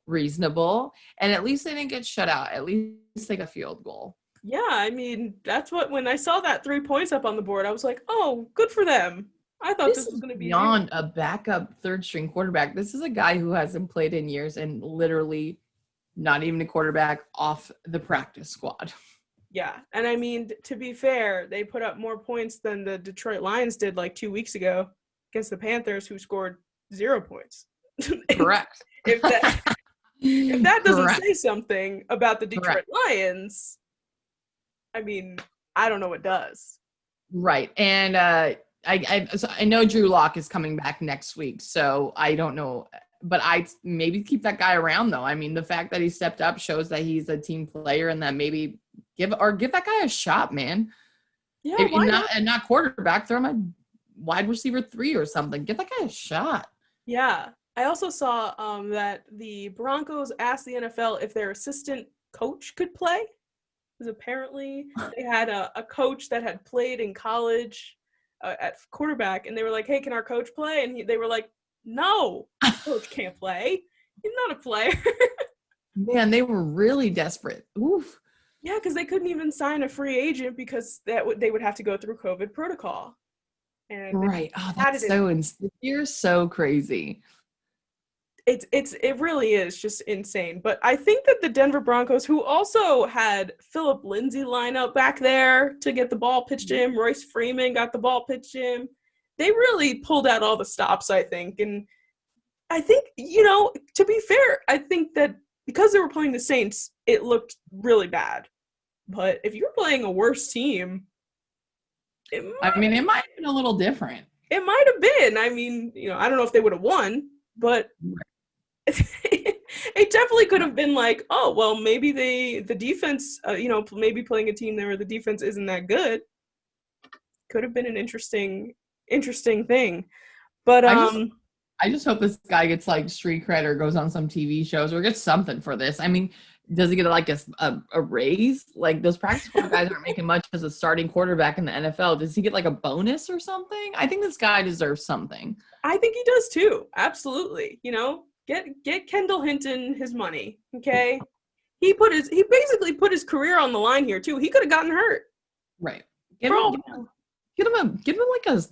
reasonable, and at least they didn't get shut out. At least they got a field goal. Yeah, I mean, that's when I saw that 3 points up on the board, I was like, oh, good for them. I thought this was going to be beyond a backup third string quarterback. This is a guy who hasn't played in years and literally not even a quarterback off the practice squad. Yeah, and I mean, to be fair, they put up more points than the Detroit Lions did like 2 weeks ago against the Panthers, who scored 0 points. Correct. If that doesn't say something about the Detroit Lions, I mean, I don't know what does. Right. And I know Drew Lock is coming back next week, so I don't know. But I maybe keep that guy around, though. I mean, the fact that he stepped up shows that he's a team player, and that maybe give that guy a shot, man. Yeah, why not? And not quarterback. Throw him a wide receiver 3 or something. Give that guy a shot. Yeah. I also saw that the Broncos asked the NFL if their assistant coach could play, because apparently they had a coach that had played in college at quarterback, and they were like, hey, can our coach play? And they were like, no, coach can't play. He's not a player. Man, they were really desperate. Oof. Yeah, because they couldn't even sign a free agent because they would have to go through COVID protocol. And right. Oh, that's you're so crazy. It really is just insane. But I think that the Denver Broncos, who also had Philip Lindsay line up back there to get the ball pitched to him, Royce Freeman got the ball pitched to him, they really pulled out all the stops, I think. And I think, to be fair, I think that because they were playing the Saints, it looked really bad. But if you're playing a worse team, it might have been a little different. It might have been. I mean, I don't know if they would have won, but it definitely could have been like, oh, well, maybe the defense, maybe playing a team there where the defense isn't that good could have been an interesting thing. But I just hope this guy gets like street cred or goes on some TV shows or gets something for this. I mean, does he get like a raise? Like those practice guys aren't making much as a starting quarterback in the NFL. Does he get like a bonus or something? I think this guy deserves something. I think he does too. Absolutely. Get Kendall Hinton his money. Okay. He basically put his career on the line here too. He could have gotten hurt. Right. Give him like a,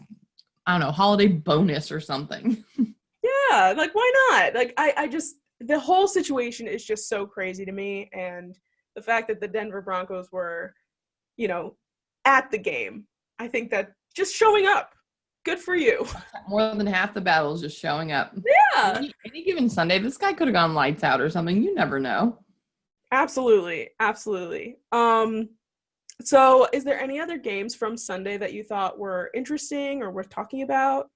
I don't know, holiday bonus or something. Yeah. Like, why not? Like, I just, the whole situation is just so crazy to me. And the fact that the Denver Broncos were, at the game, I think that just showing up, good for you. More than half the battle is just showing up. Yeah. Any given Sunday, this guy could have gone lights out or something. You never know. Absolutely. So is there any other games from Sunday that you thought were interesting or worth talking about?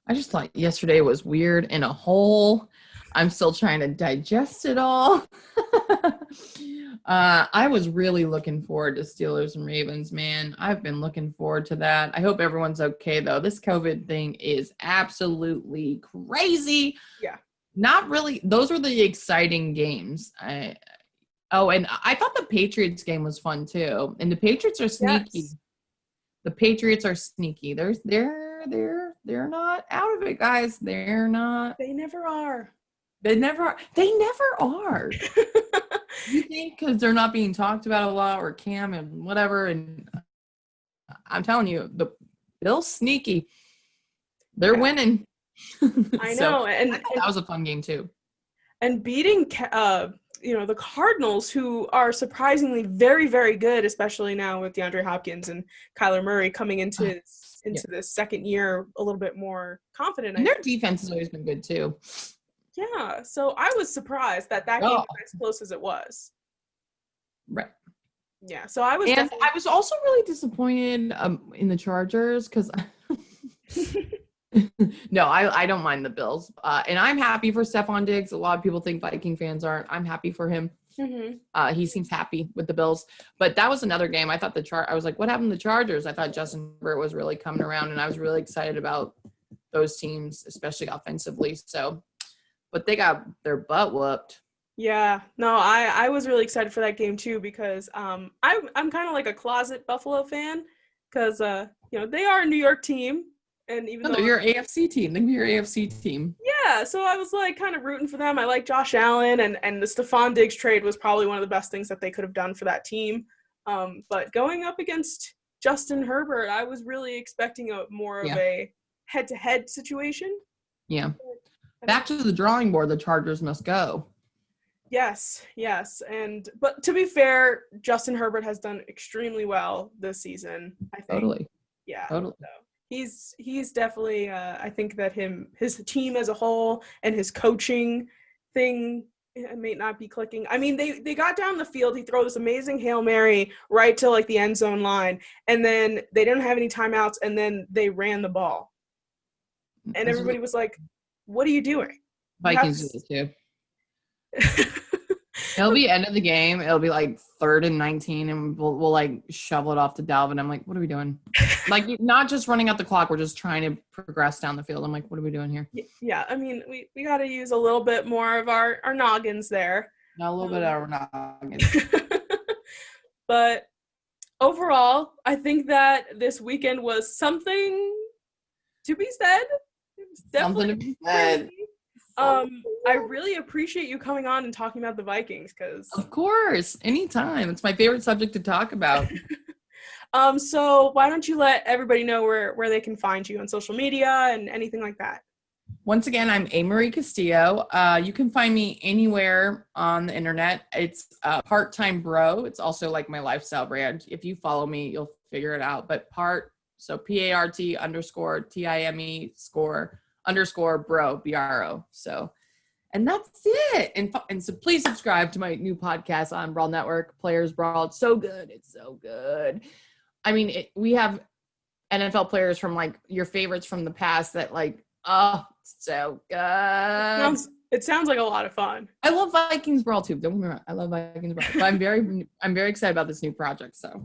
I just thought yesterday was weird in a whole. I'm still trying to digest it all. I was really looking forward to Steelers and Ravens, man. I've been looking forward to that. I hope everyone's okay, though. This COVID thing is absolutely crazy. Yeah. Not really. Those were the exciting games. And I thought the Patriots game was fun, too. And the Patriots are sneaky. Yes. The Patriots are sneaky. They're not out of it, guys. They're not. They never are. They never are. You think because they're not being talked about a lot, or Cam and whatever, and I'm telling you, the Bills sneaky. They're winning. I know, and that was a fun game too. And beating the Cardinals, who are surprisingly very, very good, especially now with DeAndre Hopkins and Kyler Murray coming into this second year a little bit more confident. And their defense has always been good too. Yeah, so I was surprised that game was as close as it was. Right. Yeah, so I was. And I was also really disappointed in the Chargers because. No, I don't mind the Bills, and I'm happy for Stephon Diggs. A lot of people think Viking fans aren't. I'm happy for him. Mm-hmm. He seems happy with the Bills, but that was another game. I thought I was like, what happened to the Chargers? I thought Justin Herbert was really coming around, and I was really excited about those teams, especially offensively. So. But they got their butt whooped. Yeah, no, I was really excited for that game too because I'm kind of like a closet Buffalo fan because they are a New York team, and even though they're your AFC team, they're your AFC team. Yeah, so I was like kind of rooting for them. I like Josh Allen, and the Stephon Diggs trade was probably one of the best things that they could have done for that team. But going up against Justin Herbert, I was really expecting of a head-to-head situation. Yeah. Back to the drawing board, the Chargers must go. Yes. But to be fair, Justin Herbert has done extremely well this season, I think. Totally. Yeah. Totally. So he's definitely I think that his team as a whole and his coaching thing may not be clicking. I mean, they got down the field, he threw this amazing Hail Mary right to like the end zone line, and then they didn't have any timeouts, and then they ran the ball. And everybody was like, what are you doing? Vikings do it too. It'll be end of the game. It'll be like 3rd and 19, and we'll like shovel it off to Dalvin. I'm like, what are we doing? Like, not just running out the clock. We're just trying to progress down the field. I'm like, what are we doing here? Yeah, I mean, we got to use a little bit more of our noggins there. Not a little bit of our noggins. But overall, I think that this weekend was something to be said. Something to be said. I really appreciate you coming on and talking about the Vikings because of course, anytime. It's my favorite subject to talk about. So why don't you let everybody know where they can find you on social media and anything like that? Once again, I'm AMarie Castillo. You can find me anywhere on the internet. It's Part-Time Bro. It's also like my lifestyle brand. If you follow me, you'll figure it out. But so PART_TIME _ bro, BRO. So, and that's it. And so please subscribe to my new podcast on Brawl Network, Players Brawl. It's so good. It's so good. I mean, we have NFL players from like your favorites from the past that like, so good. It sounds like a lot of fun. I love Vikings Brawl too. Don't get me wrong. I love Vikings Brawl. But I'm very excited about this new project. So.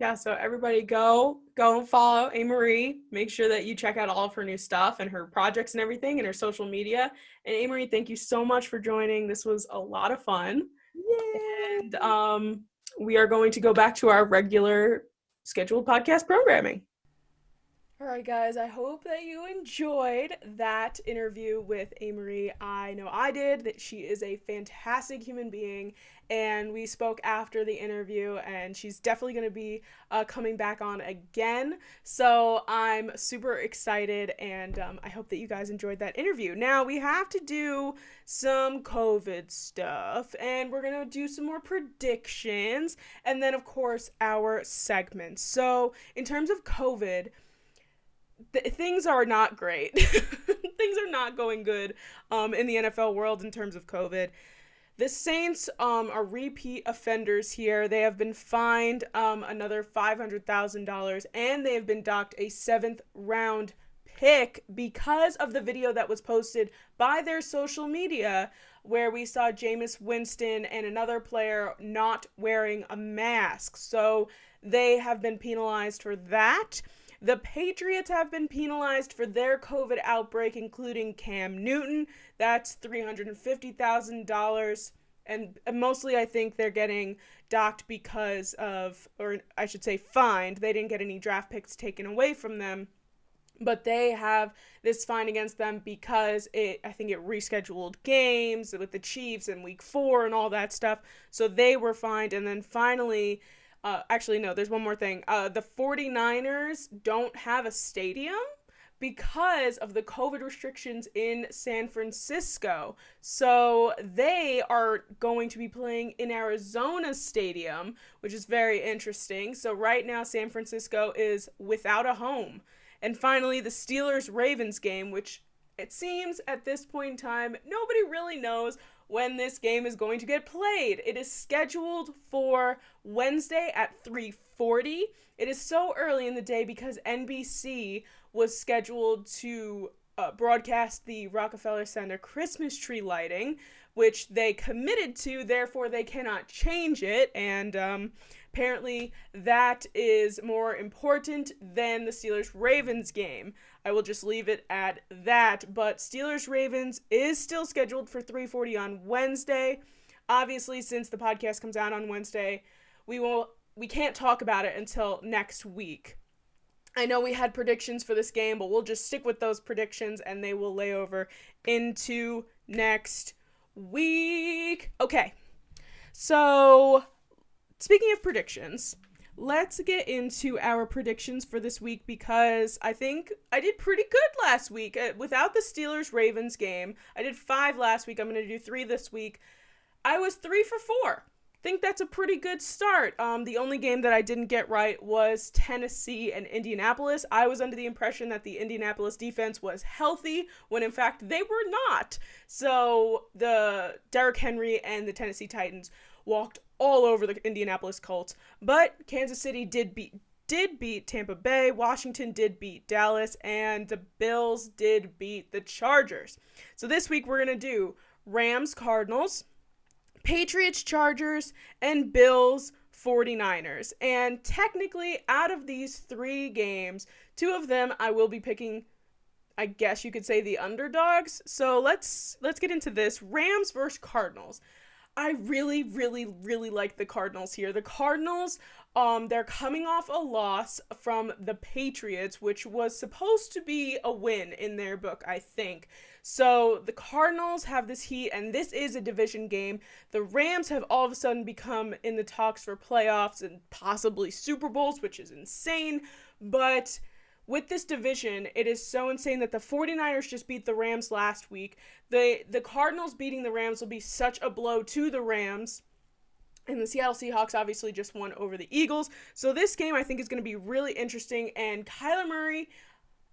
Yeah, so everybody go and follow AMarie. Make sure that you check out all of her new stuff and her projects and everything and her social media. And AMarie, thank you so much for joining. This was a lot of fun. Yay. And we are going to go back to our regular scheduled podcast programming. All right, guys, I hope that you enjoyed that interview with AMarie. I know I did, that she is a fantastic human being, and we spoke after the interview, and she's definitely going to be coming back on again, so I'm super excited, and I hope that you guys enjoyed that interview. Now, we have to do some COVID stuff, and we're going to do some more predictions, and then, of course, our segments. So, in terms of COVID, things are not great. Things are not going good in the NFL world in terms of COVID. The Saints are repeat offenders here. They have been fined another $500,000, and they have been docked a 7th round pick because of the video that was posted by their social media where we saw Jameis Winston and another player not wearing a mask. So they have been penalized for that. The Patriots have been penalized for their COVID outbreak, including Cam Newton. That's $350,000. And mostly I think they're getting docked because of, or I should say fined. They didn't get any draft picks taken away from them. But they have this fine against them because I think it rescheduled games with the Chiefs in week 4 and all that stuff. So they were fined. And then finally, actually, no, there's one more thing. The 49ers don't have a stadium because of the COVID restrictions in San Francisco. So they are going to be playing in Arizona Stadium, which is very interesting. So right now, San Francisco is without a home. And finally, the Steelers-Ravens game, which it seems at this point in time, nobody really knows when this game is going to get played. It is scheduled for Wednesday at 3:40. It is so early in the day because NBC was scheduled to broadcast the Rockefeller Center Christmas tree lighting, which they committed to, therefore they cannot change it, and apparently that is more important than the Steelers-Ravens game. I will just leave it at that, but Steelers-Ravens is still scheduled for 3:40 on Wednesday. Obviously, since the podcast comes out on Wednesday, we can't talk about it until next week. I know we had predictions for this game, but we'll just stick with those predictions and they will lay over into next week. Okay, so speaking of predictions, let's get into our predictions for this week because I think I did pretty good last week. Without the Steelers-Ravens game, I did 5 last week. I'm going to do 3 this week. I was 3 for 4. Think that's a pretty good start. The only game that I didn't get right was Tennessee and Indianapolis. I was under the impression that the Indianapolis defense was healthy when in fact they were not. So the Derrick Henry and the Tennessee Titans walked all over the Indianapolis Colts, but Kansas City did beat Tampa Bay, Washington did beat Dallas, and the Bills did beat the Chargers. So this week we're going to do Rams Cardinals, Patriots Chargers, and Bills 49ers. And technically out of these 3 games, 2 of them I will be picking, I guess you could say, the underdogs. So let's get into this. Rams versus Cardinals. I really, really, really like the Cardinals here. The Cardinals, they're coming off a loss from the Patriots, which was supposed to be a win in their book, I think. So the Cardinals have this heat, and this is a division game. The Rams have all of a sudden become in the talks for playoffs and possibly Super Bowls, which is insane. But with this division, it is so insane that the 49ers just beat the Rams last week. The Cardinals beating the Rams will be such a blow to the Rams. And the Seattle Seahawks obviously just won over the Eagles. So this game I think is going to be really interesting. And Kyler Murray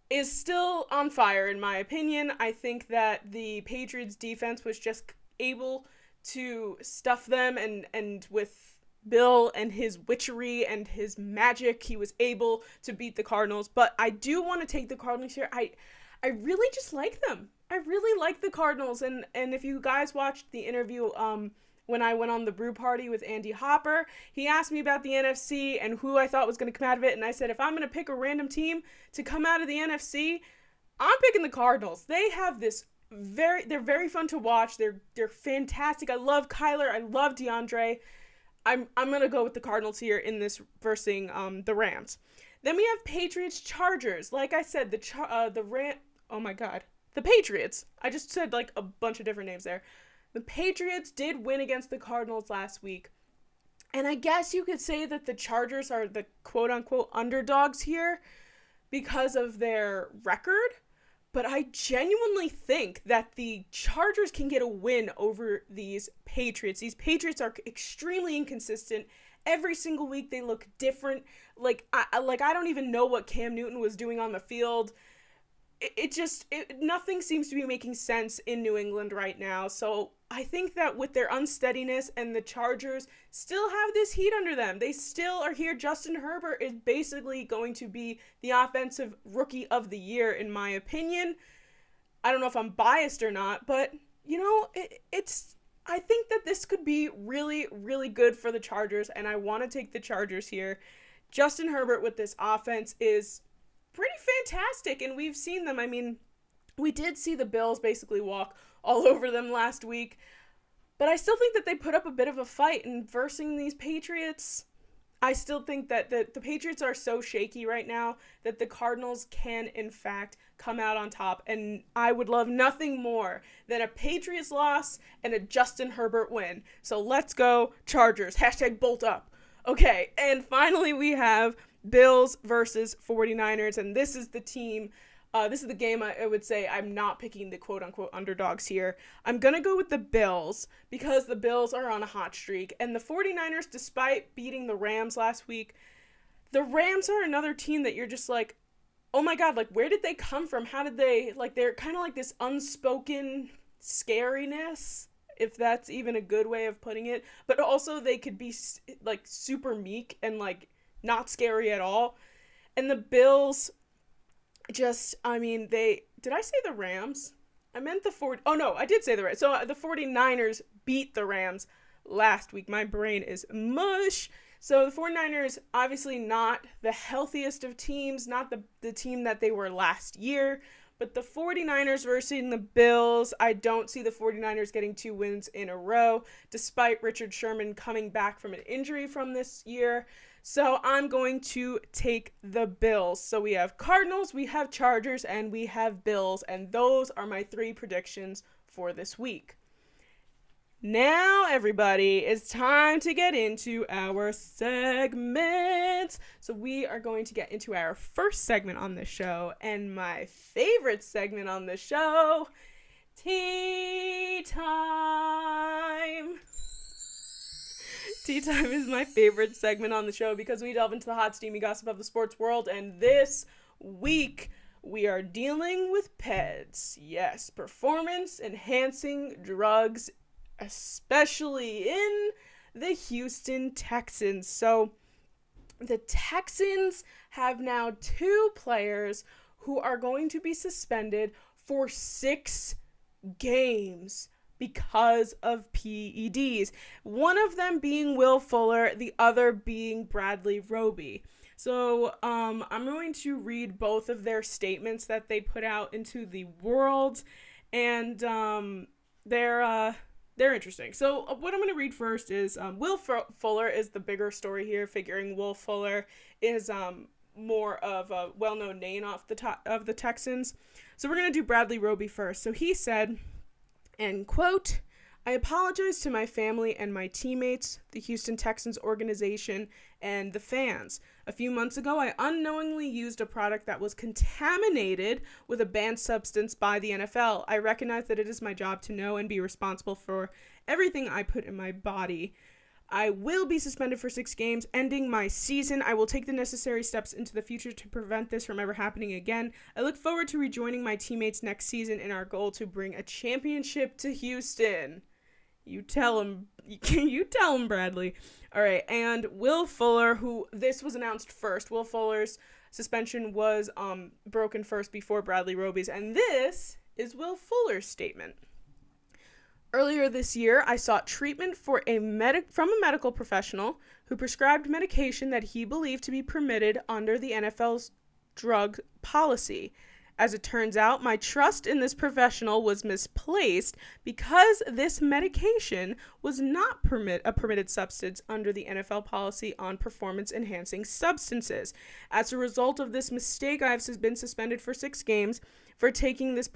is still on fire in my opinion. I think that the Patriots defense was just able to stuff them, and with Bill and his witchery and his magic, he was able to beat the Cardinals. But I do want to take the Cardinals here. I really just like them. I really like the Cardinals. And if you guys watched the interview when I went on the brew party with Andy Hopper, he asked me about the NFC and who I thought was going to come out of it. And I said, if I'm going to pick a random team to come out of the NFC, I'm picking the Cardinals. They have this they're very fun to watch. They're fantastic. I love Kyler. I love DeAndre. I'm going to go with the Cardinals here in this versing the Rams. Then we have Patriots Chargers. Like I said, the Patriots. I just said like a bunch of different names there. The Patriots did win against the Cardinals last week. And I guess you could say that the Chargers are the quote-unquote underdogs here because of their record. But I genuinely think that the Chargers can get a win over these Patriots. These Patriots are extremely inconsistent. Every single week they look different. I don't even know what Cam Newton was doing on the field. Nothing seems to be making sense in New England right now. So I think that with their unsteadiness, and the Chargers still have this heat under them. They still are here. Justin Herbert is basically going to be the offensive rookie of the year, in my opinion. I don't know if I'm biased or not, but I think that this could be really, really good for the Chargers, and I want to take the Chargers here. Justin Herbert with this offense is pretty fantastic, and we've seen them. I mean, we did see the Bills basically walk all over them last week, but I still think that they put up a bit of a fight, and versing these Patriots, I still think that the Patriots are so shaky right now that the Cardinals can, in fact, come out on top. And I would love nothing more than a Patriots loss and a Justin Herbert win. So let's go Chargers. #bolt up. Okay, and finally we have Bills versus 49ers. And this is the team. This is the game I would say I'm not picking the quote-unquote underdogs here. I'm going to go with the Bills because the Bills are on a hot streak. And the 49ers, despite beating the Rams last week, the Rams are another team that you're just like, oh my God, like where did they come from? How did they, like they're kind of like this unspoken scariness, if that's even a good way of putting it. But also they could be like super meek and like not scary at all. And the Bills... did I say the Rams? I meant I did say the Rams. So the 49ers beat the Rams last week. My brain is mush. So the 49ers, obviously not the healthiest of teams, not the team that they were last year, but the 49ers versus the Bills, I don't see the 49ers getting 2 wins in a row, despite Richard Sherman coming back from an injury from this year. So I'm going to take the Bills. So we have Cardinals, we have Chargers, and we have Bills. And those are my 3 predictions for this week. Now, everybody, it's time to get into our segments. So we are going to get into our first segment on the show. And my favorite segment on the show, Tea Time. Tea Time is my favorite segment on the show because we delve into the hot, steamy gossip of the sports world. And this week, we are dealing with PEDs. Yes, performance-enhancing drugs, especially in the Houston Texans. So the Texans have now 2 players who are going to be suspended for 6 games because of PEDs. One of them being Will Fuller, the other being Bradley Roby. So I'm going to read both of their statements that they put out into the world, and they're interesting. So what I'm going to read first is Will Fuller is the bigger story here, figuring Will Fuller is more of a well-known name off the top of the Texans. So we're going to do Bradley Roby first. So he said, and quote, "I apologize to my family and my teammates, the Houston Texans organization, and the fans. A few months ago, I unknowingly used a product that was contaminated with a banned substance by the NFL. I recognize that it is my job to know and be responsible for everything I put in my body. I will be suspended for 6 games, ending my season. I will take the necessary steps into the future to prevent this from ever happening again. I look forward to rejoining my teammates next season in our goal to bring a championship to Houston." You tell him, Bradley. All right, and Will Fuller, who this was announced first. Will Fuller's suspension was broken first before Bradley Roby's, and this is Will Fuller's statement. "Earlier this year, I sought treatment from a medical professional who prescribed medication that he believed to be permitted under the NFL's drug policy. As it turns out, my trust in this professional was misplaced because this medication was not a permitted substance under the NFL policy on performance-enhancing substances. As a result of this mistake, I have been suspended for 6 games for taking this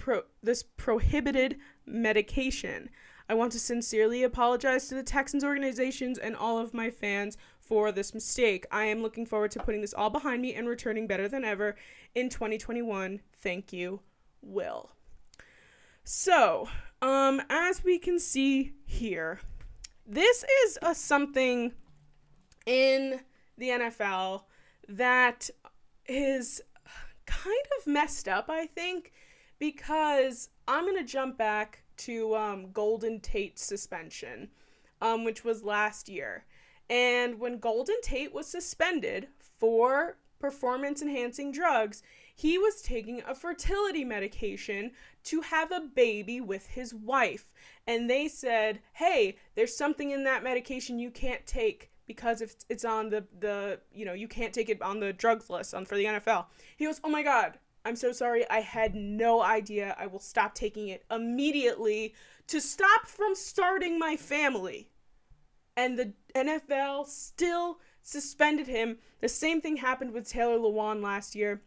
prohibited medication. I want to sincerely apologize to the Texans organizations and all of my fans for this mistake. I am looking forward to putting this all behind me and returning better than ever in 2021. Thank you, Will." So, as we can see here, this is something in the NFL that is kind of messed up, I think, because I'm going to jump back to Golden Tate's suspension, which was last year. And when Golden Tate was suspended for performance-enhancing drugs, he was taking a fertility medication to have a baby with his wife. And they said, hey, there's something in that medication you can't take because if it's on you can't take it on the drugs list for the NFL. He goes, oh my God, I'm so sorry. I had no idea. I will stop taking it immediately to stop from starting my family. And the NFL still suspended him. The same thing happened with Taylor Lewan last year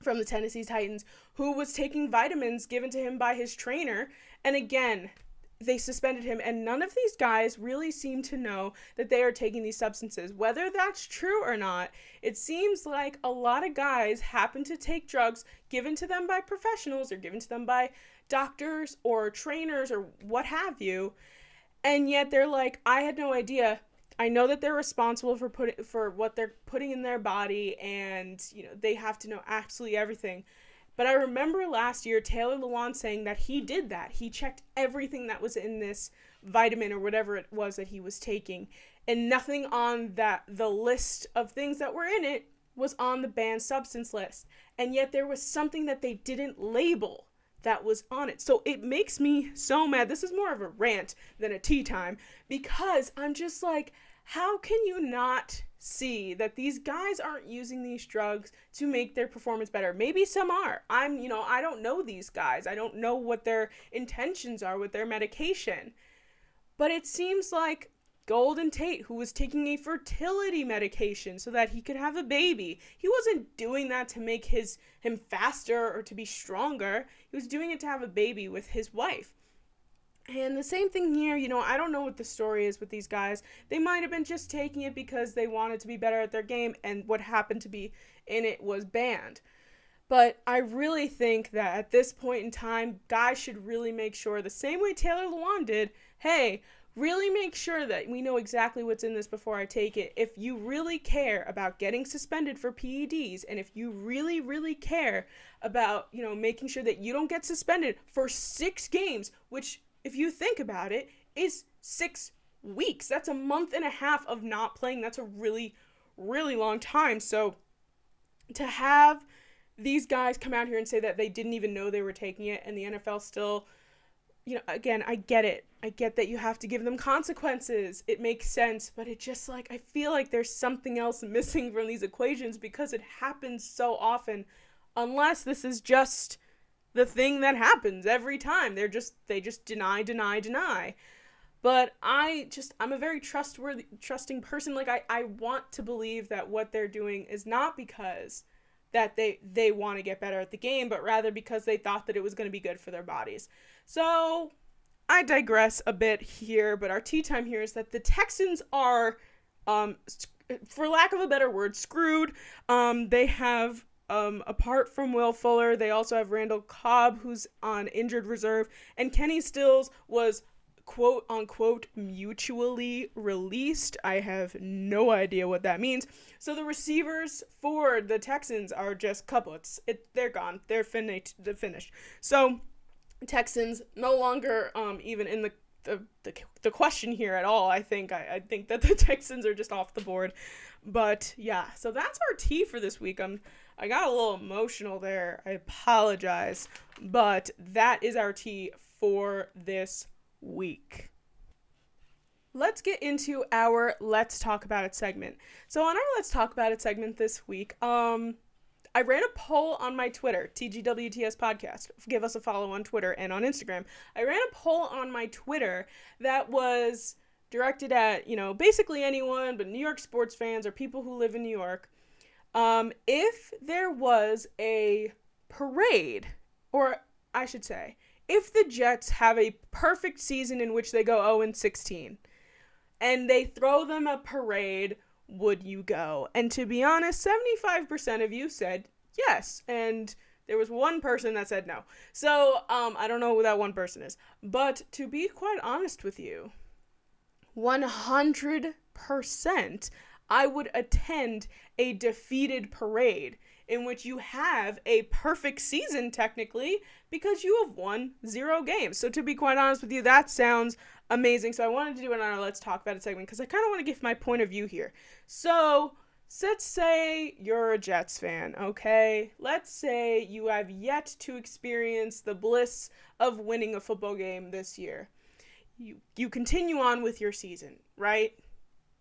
from the Tennessee Titans, who was taking vitamins given to him by his trainer. And again, they suspended him. And none of these guys really seem to know that they are taking these substances. Whether that's true or not, it seems like a lot of guys happen to take drugs given to them by professionals or given to them by doctors or trainers or what have you. And yet they're like, I had no idea. I know that they're responsible for what they're putting in their body, and they have to know absolutely everything. But I remember last year Taylor Lewan saying that he did that. He checked everything that was in this vitamin or whatever it was that he was taking, and nothing on the list of things that were in it was on the banned substance list. And yet there was something that they didn't label that was on it. So it makes me so mad. This is more of a rant than a tea time, because I'm just like, how can you not see that these guys aren't using these drugs to make their performance better? Maybe some are. I don't know these guys. I don't know what their intentions are with their medication. But it seems like Golden Tate, who was taking a fertility medication so that he could have a baby, he wasn't doing that to make him faster or to be stronger. He was doing it to have a baby with his wife. And the same thing here, I don't know what the story is with these guys. They might have been just taking it because they wanted to be better at their game, and what happened to be in it was banned. But I really think that at this point in time, guys should really make sure, the same way Taylor Lewan did, hey, really make sure that we know exactly what's in this before I take it. If you really care about getting suspended for PEDs, and if you really, really care about, making sure that you don't get suspended for 6 games, which, if you think about it, is 6 weeks. That's a month and a half of not playing. That's a really, really long time. So to have these guys come out here and say that they didn't even know they were taking it, and the NFL still, again, I get it. I get that you have to give them consequences. It makes sense, but it just I feel like there's something else missing from these equations, because it happens so often, unless this is just the thing that happens every time. They just deny. But I'm a very trusting person. I want to believe that what they're doing is not because that they want to get better at the game, but rather because they thought that it was going to be good for their bodies. So I digress a bit here, but our tea time here is that the Texans are, for lack of a better word, screwed. They have, apart from Will Fuller, they also have Randall Cobb, who's on injured reserve, and Kenny Stills was quote unquote mutually released. I have no idea what that means. So the receivers for the Texans are just kaputs. They're gone. They're finished. So Texans no longer even in the question here at all. I think that the Texans are just off the board. But yeah, so that's our tea for this week. I got a little emotional there. I apologize. But that is our tea for this week. Let's get into our Let's Talk About It segment. So on our Let's Talk About It segment this week, I ran a poll on my Twitter, TGWTS Podcast. Give us a follow on Twitter and on Instagram. I ran a poll on my Twitter that was directed at, basically anyone, but New York sports fans or people who live in New York. If there was a parade, or I should say, if the Jets have a perfect season in which they go 0-16 and they throw them a parade, would you go? And to be honest, 75% of you said yes. And there was one person that said no. So I don't know who that one person is. But to be quite honest with you, 100% I would attend a defeated parade in which you have a perfect season technically because you have won 0 games. So to be quite honest with you, that sounds amazing. So I wanted to do it on our Let's Talk About It segment because I kind of want to give my point of view here. So let's say you're a Jets fan, okay? Let's say you have yet to experience the bliss of winning a football game this year. You continue on with your season, right?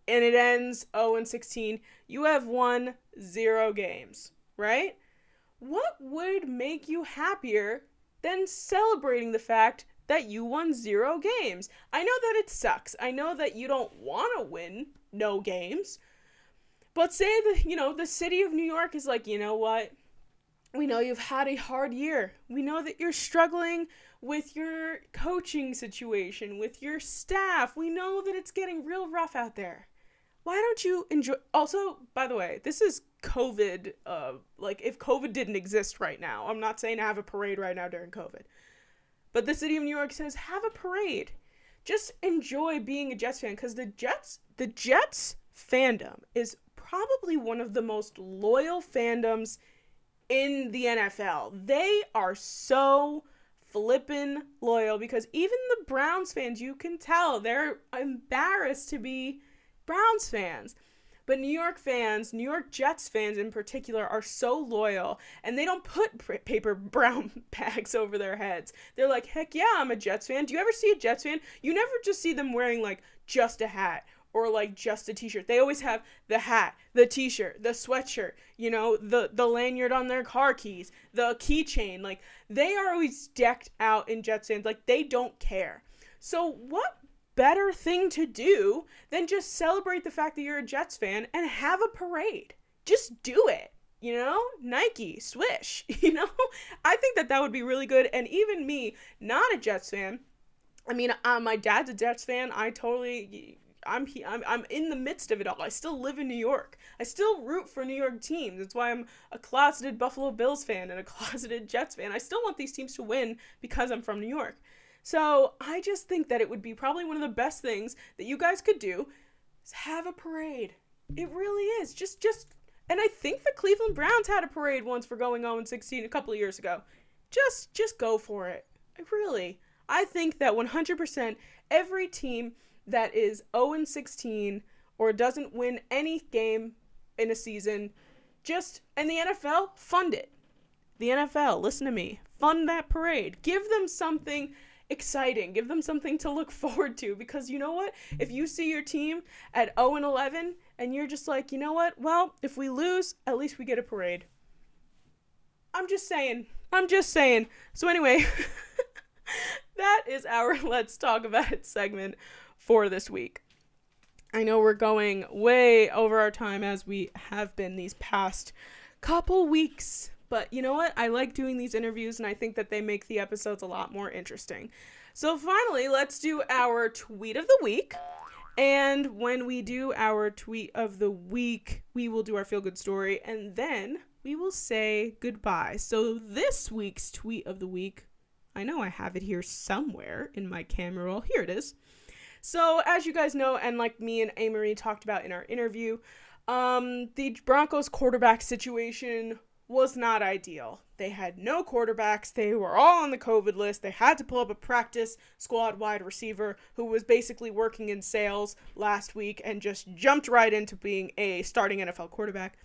And it ends 0-16. You have won 0 games, right? What would make you happier than celebrating the fact that you won 0 games? I know that it sucks. I know that you don't want to win no games. But say the city of New York is like, you know what? We know you've had a hard year. We know that you're struggling with your coaching situation, with your staff. We know that it's getting real rough out there. Why don't you enjoy? Also, by the way, this is COVID. If COVID didn't exist right now, I'm not saying have a parade right now during COVID. But the city of New York says have a parade. Just enjoy being a Jets fan, because the Jets fandom is probably one of the most loyal fandoms in the NFL. They are so flippin' loyal, because even the Browns fans, you can tell they're embarrassed to be Browns fans. But New York Jets fans in particular, are so loyal, and they don't put paper brown bags over their heads. They're like, heck yeah, I'm a Jets fan. Do you ever see a Jets fan? You never just see them wearing like just a hat or like just a t-shirt. They always have the hat, the t-shirt, the sweatshirt, the lanyard on their car keys, the keychain. Like, they are always decked out in Jets fans. Like, they don't care. So what better thing to do than just celebrate the fact that you're a Jets fan and have a parade? Just do it. Nike, swish. I think that would be really good. And even me, not a Jets fan, I mean, my dad's a Jets fan. I'm in the midst of it all. I still live in New York. I still root for New York teams. That's why I'm a closeted Buffalo Bills fan and a closeted Jets fan. I still want these teams to win because I'm from New York. So I just think that it would be probably one of the best things that you guys could do is have a parade. It really is. And I think the Cleveland Browns had a parade once for going 0-16 a couple of years ago. Just go for it. I think that 100% every team that is 0-16 or doesn't win any game in a season, and the NFL, fund it. The NFL, listen to me, fund that parade. Give them something exciting. Give them something to look forward to, because you know what? If you see your team at 0-11 and you're just like, you know what? Well, if we lose, at least we get a parade. I'm just saying. So anyway, that is our Let's Talk About It segment for this week. I know we're going way over our time, as we have been these past couple weeks. But you know what? I like doing these interviews, and I think that they make the episodes a lot more interesting. So finally, let's do our tweet of the week. And when we do our tweet of the week, we will do our feel-good story, and then we will say goodbye. So this week's tweet of the week, I know I have it here somewhere in my camera roll. Here it is. So as you guys know, and like me and AMarie talked about in our interview, the Broncos quarterback situation was not ideal. They had no quarterbacks. They were all on the COVID list. They had to pull up a practice squad wide receiver who was basically working in sales last week and just jumped right into being a starting NFL quarterback.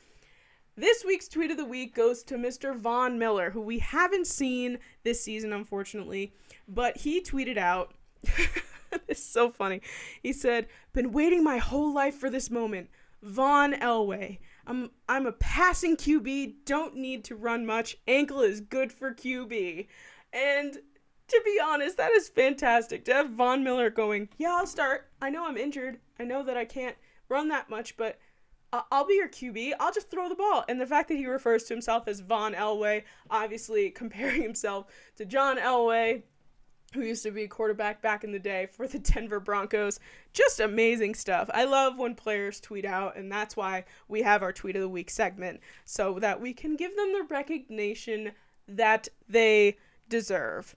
This week's tweet of the week goes to Mr. Von Miller, who we haven't seen this season, unfortunately, but he tweeted out, it's so funny. He said, "Been waiting my whole life for this moment. Von Elway. I'm a passing QB, don't need to run much. Ankle is good for QB." And to be honest, that is fantastic. To have Von Miller going, yeah, I'll start. I know I'm injured. I know that I can't run that much, but I'll be your QB. I'll just throw the ball. And the fact that he refers to himself as Von Elway, obviously comparing himself to John Elway, who used to be a quarterback back in the day for the Denver Broncos. Just amazing stuff. I love when players tweet out, and that's why we have our Tweet of the Week segment, so that we can give them the recognition that they deserve.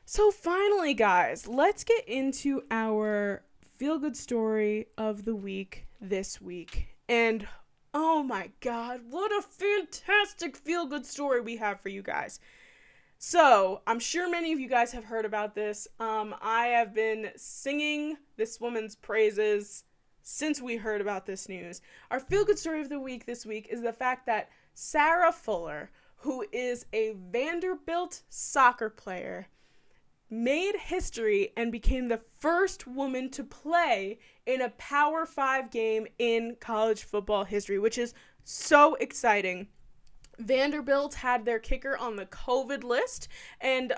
So finally, guys, let's get into our feel-good story of the week this week. And oh my God, what a fantastic feel-good story we have for you guys. So, I'm sure many of you guys have heard about this. I have been singing this woman's praises since we heard about this news. Our feel-good story of the week this week is the fact that Sarah Fuller, who is a Vanderbilt soccer player, made history and became the first woman to play in a Power 5 game in college football history, which is so exciting. Vanderbilt had their kicker on the COVID list and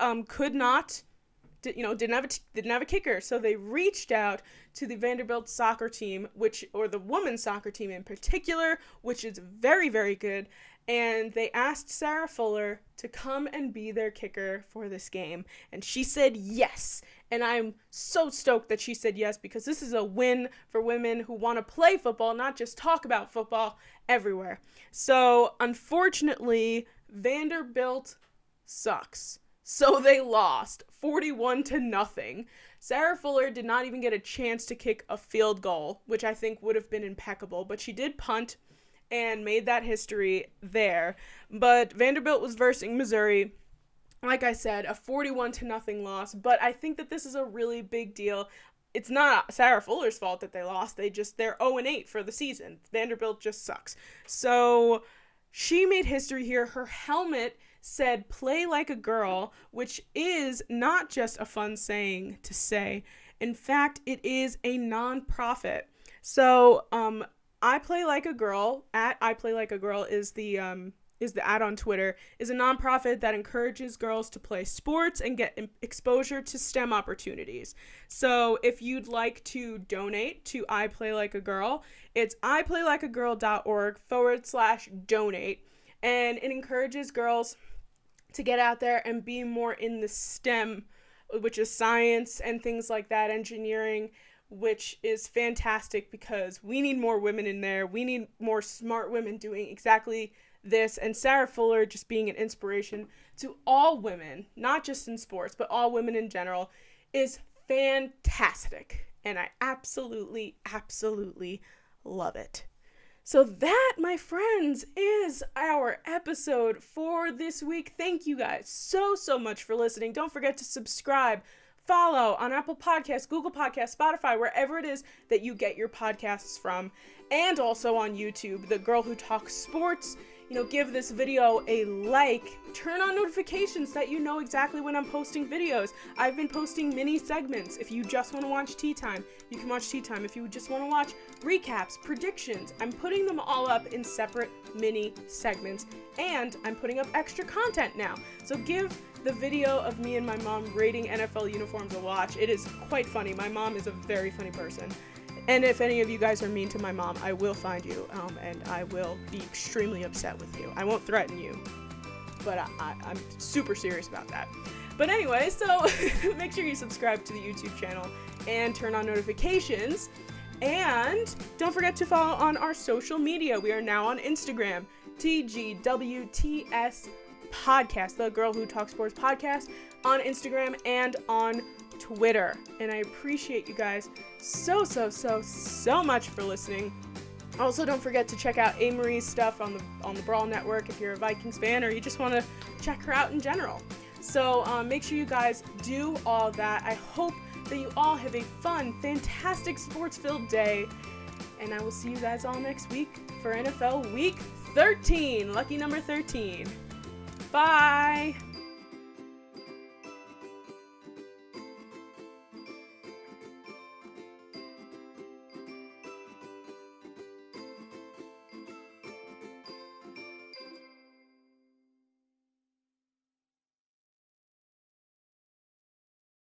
didn't have a kicker, so they reached out to the Vanderbilt soccer team, or the women's soccer team in particular, which is very, very good, and they asked Sarah Fuller to come and be their kicker for this game, and she said yes, and I'm so stoked that she said yes, because this is a win for women who want to play football, not just talk about football everywhere. So, unfortunately, Vanderbilt sucks. So they lost 41-0. Sarah Fuller did not even get a chance to kick a field goal, which I think would have been impeccable, but she did punt and made that history there. But Vanderbilt was versing Missouri. Like I said, a 41-0 loss, but I think that this is a really big deal. It's not Sarah Fuller's fault that they lost. They're 0-8 for the season. Vanderbilt just sucks. So she made history here. Her helmet said "play like a girl," which is not just a fun saying to say. In fact, it is a nonprofit. So, I Play Like a Girl, at I Play Like a Girl is the ad on Twitter, is a nonprofit that encourages girls to play sports and get exposure to STEM opportunities. So if you'd like to donate to I Play Like a Girl, it's iplaylikeagirl.org/donate, and it encourages girls to get out there and be more in the STEM, which is science and things like that, engineering, which is fantastic because we need more women in there. We need more smart women doing exactly this, and Sarah Fuller just being an inspiration to all women, not just in sports, but all women in general, is fantastic, and I absolutely, absolutely love it. So that, my friends, is our episode for this week. Thank you guys so much for listening. Don't forget to subscribe, follow on Apple Podcasts, Google Podcasts, Spotify, wherever it is that you get your podcasts from, and also on YouTube, The Girl Who Talks Sports. Give this video a like, turn on notifications so that you know exactly when I'm posting videos. I've been posting mini segments. If you just want to watch Tea Time, you can watch Tea Time. If you just want to watch recaps, predictions, I'm putting them all up in separate mini segments, and I'm putting up extra content now. So give the video of me and my mom rating NFL uniforms a watch. It is quite funny. My mom is a very funny person. And if any of you guys are mean to my mom, I will find you, and I will be extremely upset with you. I won't threaten you, but I'm super serious about that. But anyway, so make sure you subscribe to the YouTube channel and turn on notifications. And don't forget to follow on our social media. We are now on Instagram, TGWTS Podcast, The Girl Who Talks Sports Podcast, on Instagram and on Twitter. And I appreciate you guys so much for listening. Also, don't forget to check out AMarie's stuff on the Brawl Network if you're a Vikings fan or you just want to check her out in general. So make sure you guys do all that. I hope that you all have a fun, fantastic, sports-filled day. And I will see you guys all next week for NFL Week 13. Lucky number 13. Bye!